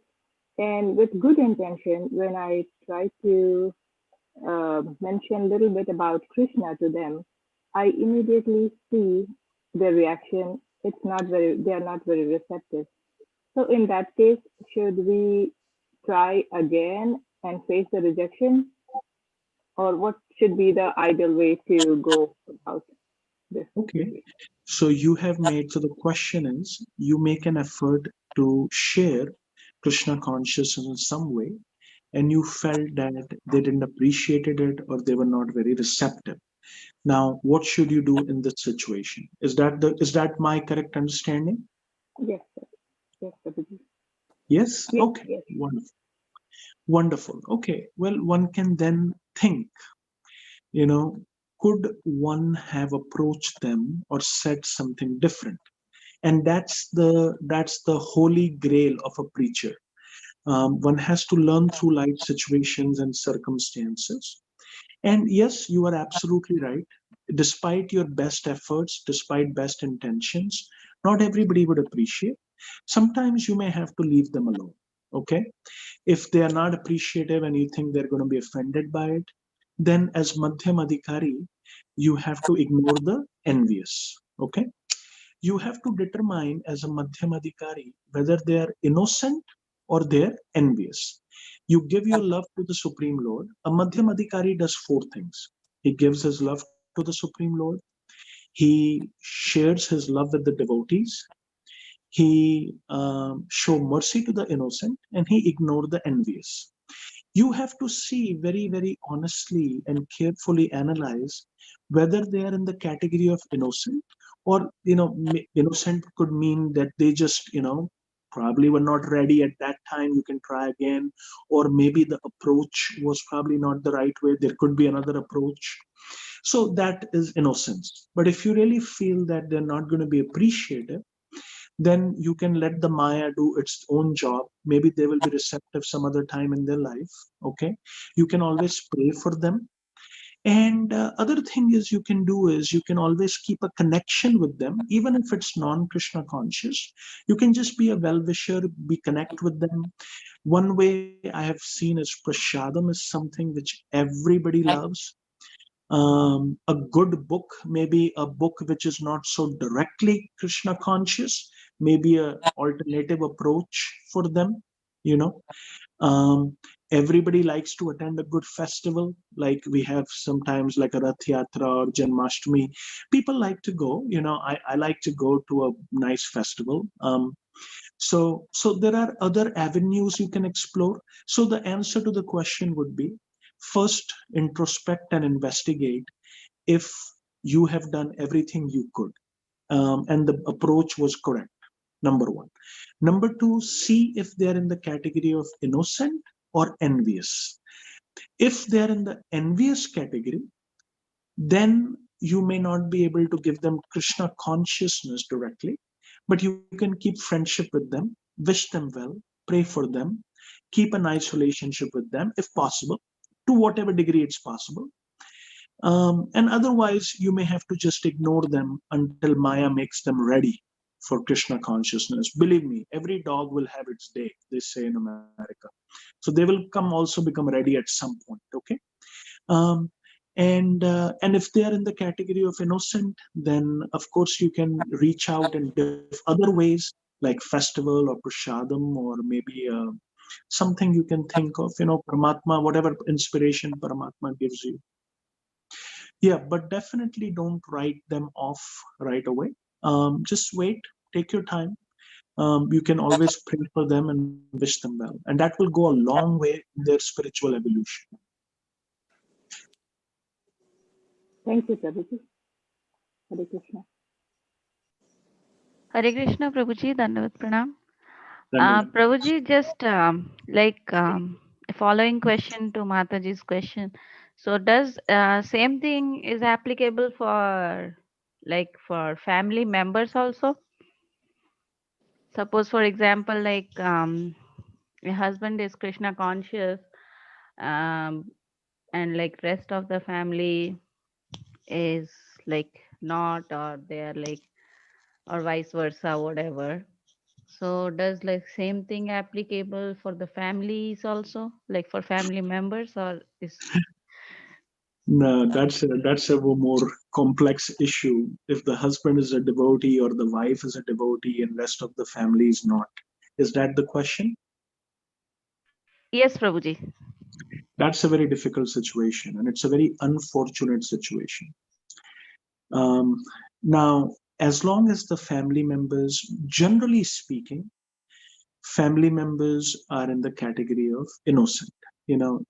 and with good intention, when I try to mention a little bit about Krishna to them, I immediately see their reaction. They are not very receptive. So in that case, should we try again and face the rejection? Or what should be the ideal way to go about this? Okay. So you have made, so the question is, you make an effort to share Krishna consciousness in some way, and you felt that they didn't appreciate it or they were not very receptive. Now, what should you do in this situation? Is that my correct understanding? Yes, sir. Yes, Prabhuji. Yes? Yes, Okay. yes. Wonderful. Wonderful. Okay. Well, one can then think, could one have approached them or said something different? And that's the holy grail of a preacher. One has to learn through life situations and circumstances. And yes, you are absolutely right. Despite your best efforts, despite best intentions, not everybody would appreciate. Sometimes you may have to leave them alone. Okay. If they are not appreciative and you think they're going to be offended by it, then as Madhyam Adhikari, you have to ignore the envious. Okay. You have to determine as a Madhyam Adhikari whether they are innocent or they're envious. You give your love to the Supreme Lord. A Madhyam Adhikari does four things. He gives his love to the Supreme Lord. He shares his love with the devotees. He show mercy to the innocent, and he ignore the envious. You have to see very, very honestly and carefully analyze whether they are in the category of innocent, or innocent could mean that they just probably were not ready at that time. You can try again, or maybe the approach was probably not the right way. There could be another approach. So that is innocence. But if you really feel that they're not going to be appreciative, then you can let the Maya do its own job. Maybe they will be receptive some other time in their life. Okay. You can always pray for them. And other thing is you can do is you can always keep a connection with them, even if it's non-Krishna conscious. You can just be a well-wisher, be connect with them. One way I have seen is prasadam is something which everybody loves. A good book, maybe a book which is not so directly Krishna conscious, maybe a alternative approach for them, you know. Um, Everybody likes to attend a good festival, like we have sometimes like a Rath Yatra or Janmashtami. People like to go, I like to go to a nice festival. So there are other avenues you can explore. So the answer to the question would be, first introspect and investigate if you have done everything you could, and the approach was correct. Number one. Number two, see if they're in the category of innocent or envious. If they're in the envious category, then you may not be able to give them Krishna consciousness directly, but you can keep friendship with them, wish them well, pray for them, keep a nice relationship with them if possible, to whatever degree it's possible. And otherwise, you may have to just ignore them until Maya makes them ready for Krishna consciousness. Believe me, every dog will have its day, they say in America. So they will come also become ready at some point. Okay. Um, and if they are in the category of innocent, then of course you can reach out in other ways like festival or prasadam or maybe something you can think of, Paramatma, whatever inspiration Paramatma gives you. Yeah, but definitely don't write them off right away. Just wait, take your time. You can always pray for them and wish them well, and that will go a long way in their spiritual evolution. Thank you, Prabhuji. Hare Krishna. Hare Krishna, Prabhuji, Dandavat Pranam. Dandavat. Prabhuji, just following question to Mataji's question. So does same thing is applicable for for family members also? Suppose, for example, a husband is Krishna conscious, um, and like rest of the family is like not, or they are like, or vice versa, whatever. So does like same thing applicable for the families also, like for family members, or is No, that's a more complex issue. If the husband is a devotee or the wife is a devotee and rest of the family is not, is that the question? yes, Prabhuji? That's a very difficult situation, and it's a very unfortunate situation. Um, Now, as long as the family members, generally speaking, family members are in the category of innocent,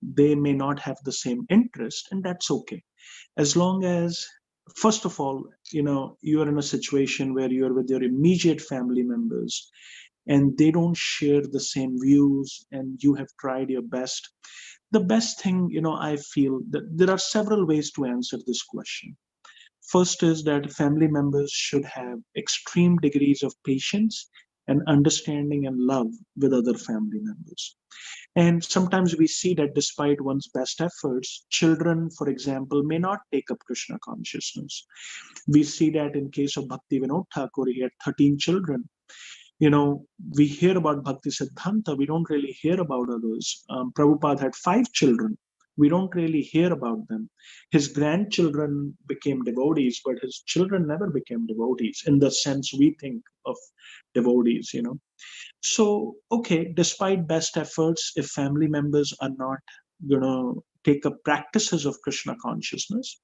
they may not have the same interest, and that's okay. As long as, first of all, you are in a situation where you are with your immediate family members and they don't share the same views and you have tried your best. The best thing, I feel that there are several ways to answer this question. First is that family members should have extreme degrees of patience and understanding and love with other family members. And sometimes we see that despite one's best efforts, children, for example, may not take up Krishna consciousness. We see that in case of Bhakti Vinod Thakur, he had 13 children. We hear about Bhakti Siddhanta, we don't really hear about others. Prabhupada had 5 children. We don't really hear about them. His grandchildren became devotees, but his children never became devotees in the sense we think of devotees. So, okay, despite best efforts, if family members are not going to take up practices of Krishna consciousness,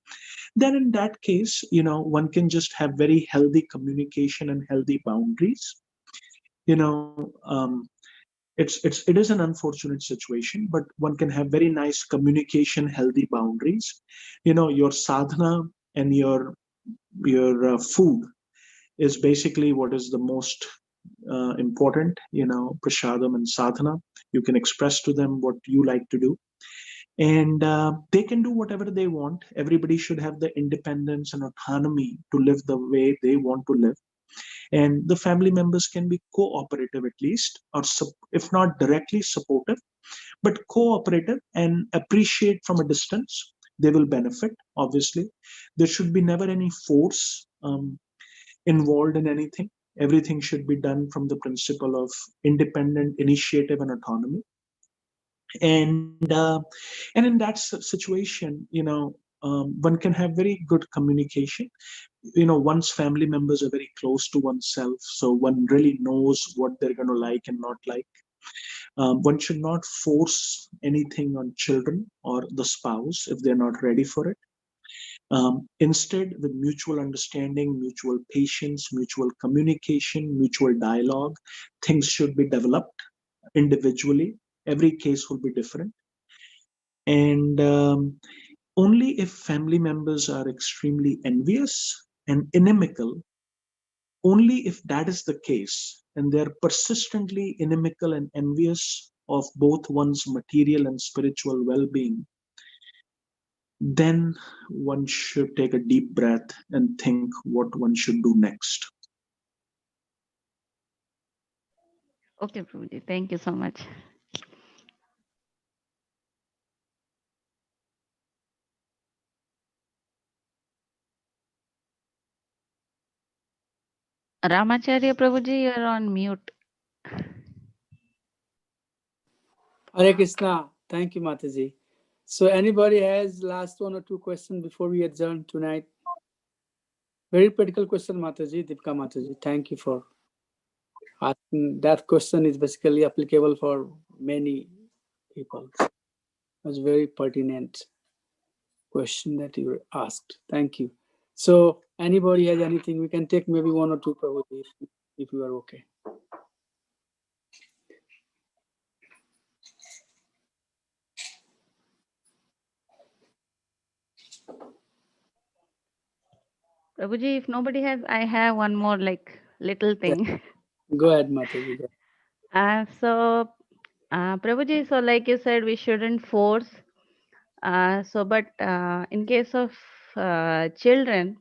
then in that case, one can just have very healthy communication and healthy boundaries. you know um, it is an unfortunate situation, but one can have very nice communication, healthy boundaries. Your sadhana and your food is basically what is the most important. Prasadam and sadhana, you can express to them what you like to do, and they can do whatever they want. Everybody should have the independence and autonomy to live the way they want to live, and the family members can be cooperative at least, or if not directly supportive, but cooperative and appreciate from a distance. They will benefit, obviously. There should be never any force involved in anything. Everything should be done from the principle of independent initiative and autonomy. And uh, and in that situation, one can have very good communication. One's family members are very close to oneself, so one really knows what they're going to like and not like. One should not force anything on children or the spouse if they're not ready for it. Instead, with mutual understanding, mutual patience, mutual communication, mutual dialogue, things should be developed individually. Every case will be different. And only if family members are extremely envious and inimical, only if that is the case, and they're persistently inimical and envious of both one's material and spiritual well-being, then one should take a deep breath and think what one should do next. Okay, Prabhuji. Thank you so much. Ramacharya Prabhuji, you are on mute. Hare Krishna. Thank you, Mataji. So anybody has last one or two questions before we adjourn tonight? Very practical question, Mataji, Deepika Mataji. Thank you for asking. That question is basically applicable for many people. It was very pertinent question that you asked. Thank you. So anybody has anything, we can take maybe one or two, Prabhuji, if you are okay. Prabhuji, if nobody has, I have one more like little thing. Go ahead, Mataji. So, Prabhuji, so like you said, we shouldn't force. But in case of children,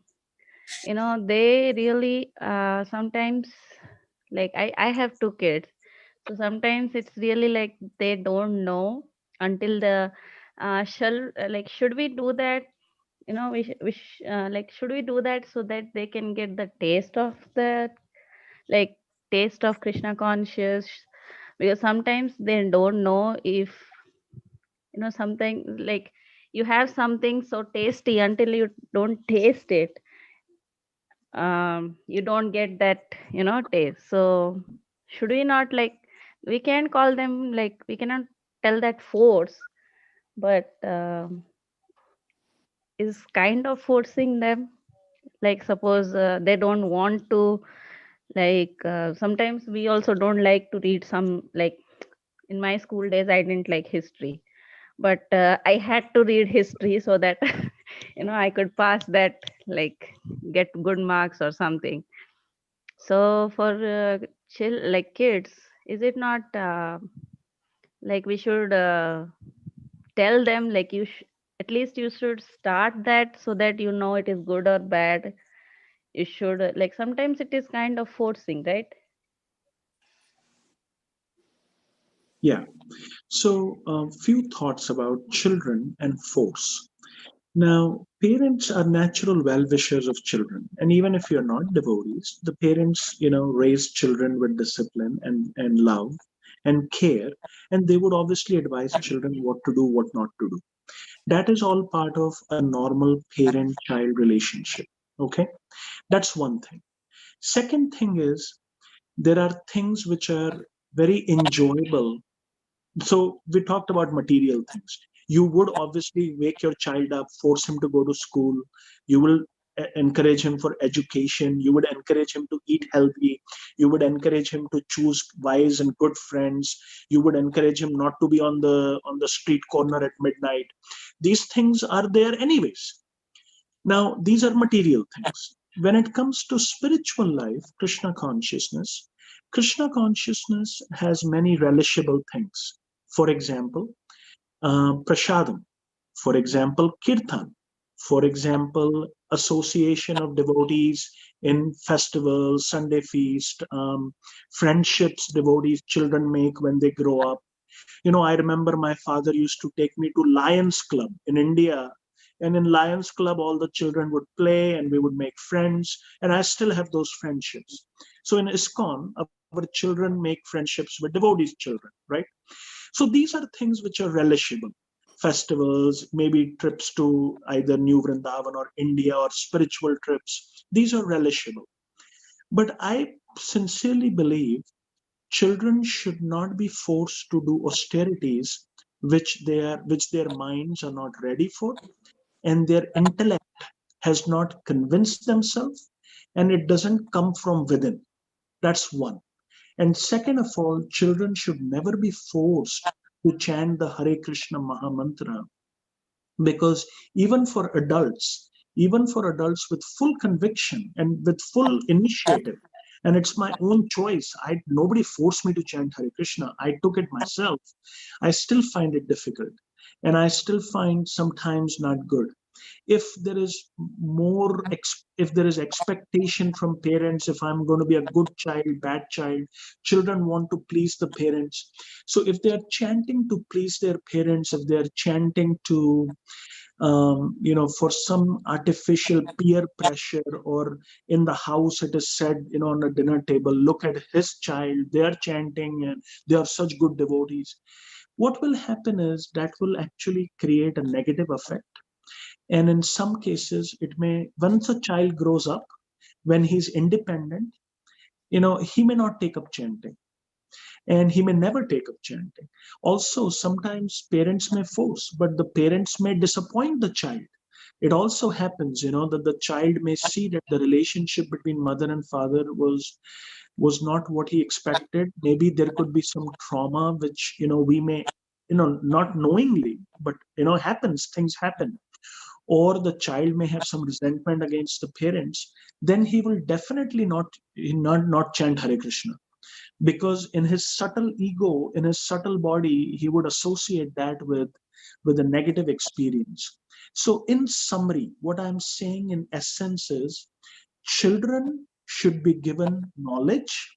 you know, they really sometimes, like I have two kids. So sometimes it's really like they don't know until the like, should we do that? You know, like, should we do that so that they can get the taste of the, like, taste of Krishna conscious? Because sometimes they don't know if, you know, something like you have something so tasty, until you don't taste it, you don't get that, you know, taste. So should we not, like, we can call them, like, we cannot tell that force, but is kind of forcing them. Like, suppose they don't want to, like, sometimes we also don't like to read some, like, in my school days I didn't like history, but I had to read history so that you know, I could pass that, like, get good marks or something. So for like kids, is it not like we should tell them, like, at least you should start that so that you know it is good or bad? You should like, sometimes it is kind of forcing, right? Yeah. So, a few thoughts about children and force. Now, parents are natural well-wishers of children, and even if you're not devotees, the parents, raise children with discipline and love and care, and they would obviously advise children what to do, what not to do. That is all part of a normal parent-child relationship. Okay, that's one thing. Second thing is there are things which are very enjoyable. So we talked about material things. You would obviously wake your child up, force him to go to school. You will encourage him for education. You would encourage him to eat healthy. You would encourage him to choose wise and good friends. You would encourage him not to be on the street corner at midnight. These things are there anyways. Now, these are material things. When it comes to spiritual life, Krishna consciousness has many relishable things. For example, prasadam. For example, kirtan. For example, association of devotees in festivals, Sunday feast, friendships devotees children make when they grow up. I remember my father used to take me to Lions Club in India. And in Lions Club, all the children would play and we would make friends. And I still have those friendships. So in ISKCON, our children make friendships with devotees' children, right? So these are things which are relishable. Festivals, maybe trips to either New Vrindavan or India or spiritual trips. These are relishable. But I sincerely believe children should not be forced to do austerities which their minds are not ready for, and their intellect has not convinced themselves, and it doesn't come from within. That's one. And second of all, children should never be forced to chant the Hare Krishna Maha Mantra, because even for adults, even for adults with full conviction and with full initiative, and it's my own choice. Nobody forced me to chant Hare Krishna. I took it myself. I still find it difficult, and I still find sometimes not good. If there is if there is expectation from parents, if I'm going to be a good child, bad child, children want to please the parents. So if they are chanting to please their parents, if they are chanting to for some artificial peer pressure, or in the house it is said, on a dinner table, look at his child, they are chanting and they are such good devotees. What will happen is that will actually create a negative effect. And in some cases, it may, once a child grows up, when he's independent, he may not take up chanting, and he may never take up chanting. Also, sometimes parents may force, but the parents may disappoint the child. It also happens, that the child may see that the relationship between mother and father was not what he expected. Maybe there could be some trauma, which we may, not knowingly, but happens. Things happen, or the child may have some resentment against the parents. Then he will definitely not chant Hare Krishna, because in his subtle ego, in his subtle body, he would associate that with a negative experience. So in summary, what I'm saying in essence is, children should be given knowledge,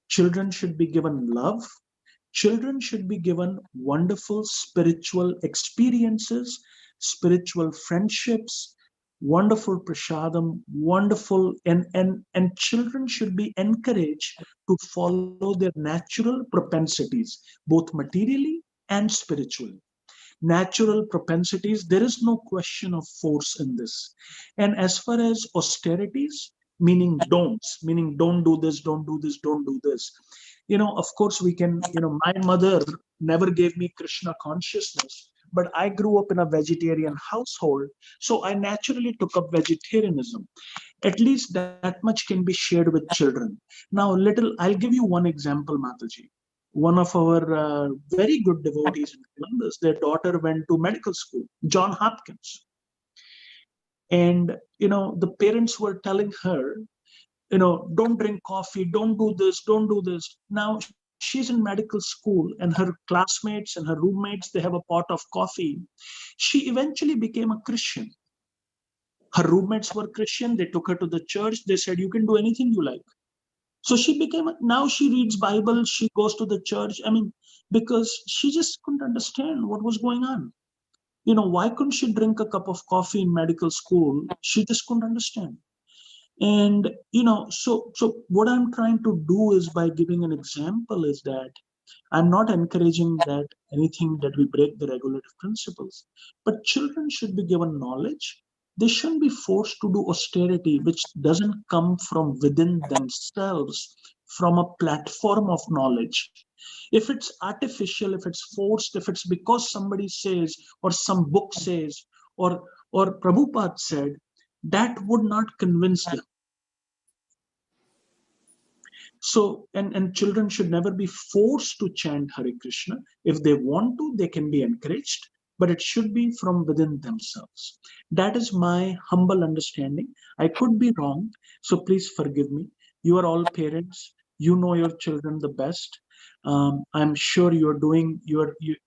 children should be given love, children should be given wonderful spiritual experiences, spiritual friendships, wonderful prasadam, wonderful, and children should be encouraged to follow their natural propensities, both materially and spiritually. Natural propensities, there is no question of force in this. And as far as austerities, meaning don'ts, meaning don't do this, don't do this, don't do this, of course we can, my mother never gave me Krishna consciousness, but I grew up in a vegetarian household, so I naturally took up vegetarianism. At least that much can be shared with children. Now, I'll give you one example, Mataji. One of our very good devotees in Columbus, their daughter went to medical school, John Hopkins. And, the parents were telling her, don't drink coffee, don't do this, don't do this. Now she's in medical school, and her classmates and her roommates, they have a pot of coffee. She eventually became a Christian. Her roommates were Christian. They took her to the church. They said, you can do anything you like. So she became, now she reads Bible, she goes to the church. I mean, because she just couldn't understand what was going on. Why couldn't she drink a cup of coffee in medical school? She just couldn't understand. And, so what I'm trying to do is, by giving an example, is that I'm not encouraging that anything that we break the regulative principles, but children should be given knowledge. They shouldn't be forced to do austerity, which doesn't come from within themselves, from a platform of knowledge. If it's artificial, if it's forced, if it's because somebody says, or some book says, or Prabhupada said, that would not convince them. So, and children should never be forced to chant Hare Krishna. If they want to, they can be encouraged, but it should be from within themselves. That is my humble understanding. I could be wrong, so please forgive me. You are all parents. You know your children the best. I'm sure you're doing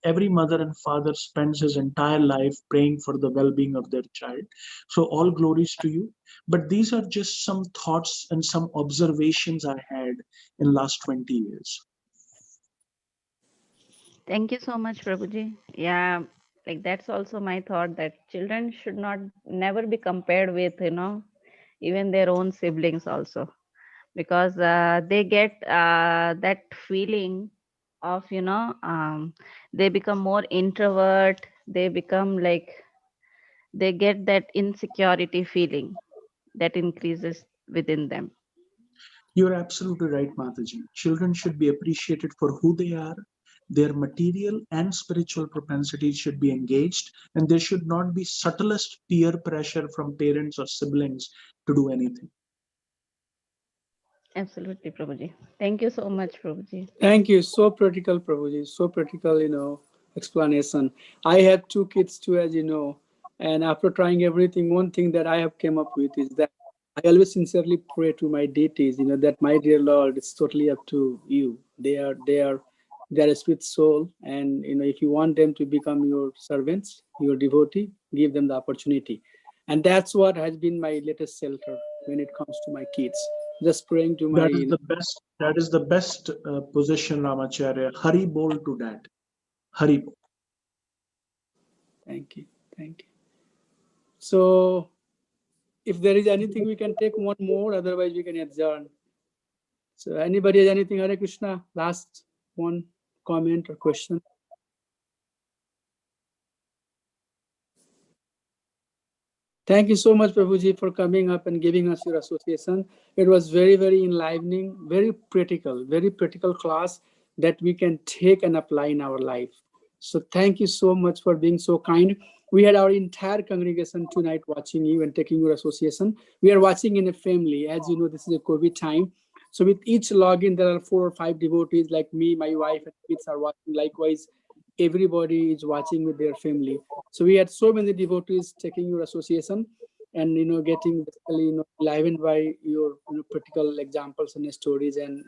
every mother and father spends his entire life praying for the well-being of their child. So all glories to you. But these are just some thoughts and some observations I had in last 20 years. Thank you so much, Prabhuji. Yeah, like that's also my thought, that children should not never be compared with, even their own siblings also, because they get that feeling of, they become more introvert. They become like, they get that insecurity feeling that increases within them. You're absolutely right, Mataji. Children should be appreciated for who they are. Their material and spiritual propensities should be engaged, and there should not be subtlest peer pressure from parents or siblings to do anything. Absolutely, Prabhuji. Thank you so much, Prabhuji. Thank you. So practical, Prabhuji. So practical, explanation. I have 2 kids too, as you know. And after trying everything, one thing that I have came up with is that I always sincerely pray to my deities, that my dear Lord, it's totally up to you. They are a sweet soul, and if you want them to become your servants, your devotee, give them the opportunity. And that's what has been my latest shelter when it comes to my kids. Just praying to my. That is the best position, Ramacharya. Hari bol to that. Hari bol. Thank you. So, if there is anything, we can take one more. Otherwise, we can adjourn. So, anybody has anything? Hare Krishna. Last one comment or question. Thank you so much, Prabhuji, for coming up and giving us your association. It was very, very enlivening, very practical class that we can take and apply in our life. So thank you so much for being so kind. We had our entire congregation tonight watching you and taking your association. We are watching in a family. As you know, this is a COVID time. So with each login, there are 4 or 5 devotees like me, my wife, and kids are watching. Likewise, everybody is watching with their family. So we had so many devotees taking your association and getting basically enlivened by your practical examples and stories, and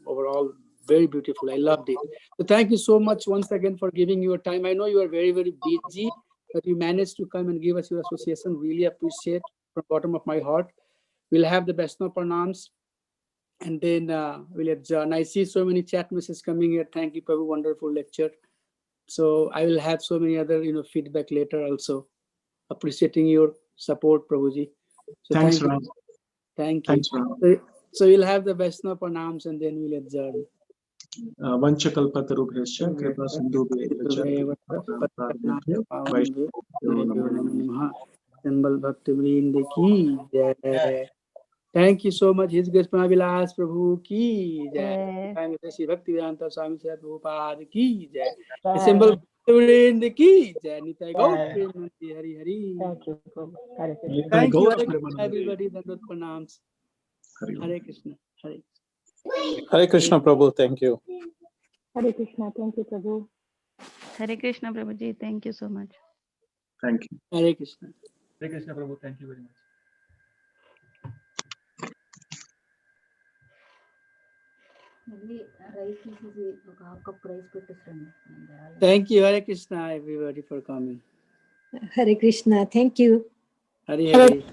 overall very beautiful. I loved it. So thank you so much once again for giving your time. I know you are very, very busy, but you managed to come and give us your association. Really appreciate from the bottom of my heart. We'll have the Vaishnava pranams, and then we'll adjourn. I see so many chat messages coming here. Thank you, Prabhu. Wonderful lecture. So I will have so many other feedback later also. Appreciating your support, Prabhuji. So Thanks, thank you. Ram. Thank you. Thanks, Ram. So we'll have the Vaishnava pranams and then we'll adjourn. Vanchakalpatarubhyascha kripa sindhubhyaiva Symbol Bhakti Vrind ki jai. Thank you so much. His Grace Vilas Prabhu ki jai. Shri Bhakti Vedanta Swami Sri Prabhupada ki jai. Symbol Bhakti Vrind ki jai. Nitai Gaur Premanandi Hari Hari. Thank you, Prabhu. Hare Krishna. Thank you, everybody. Dandot pranams. Hare Krishna. Hare Krishna, Prabhu. Thank you. Hare Krishna. Thank you, Prabhu. Hare Krishna, Prabhuji. Thank you so much. Thank you. Hare Krishna. Hare Krishna, Prabhu. Thank you very much. Thank you, Hare Krishna, everybody, for coming. Hare Krishna. Thank you. Hare Hare.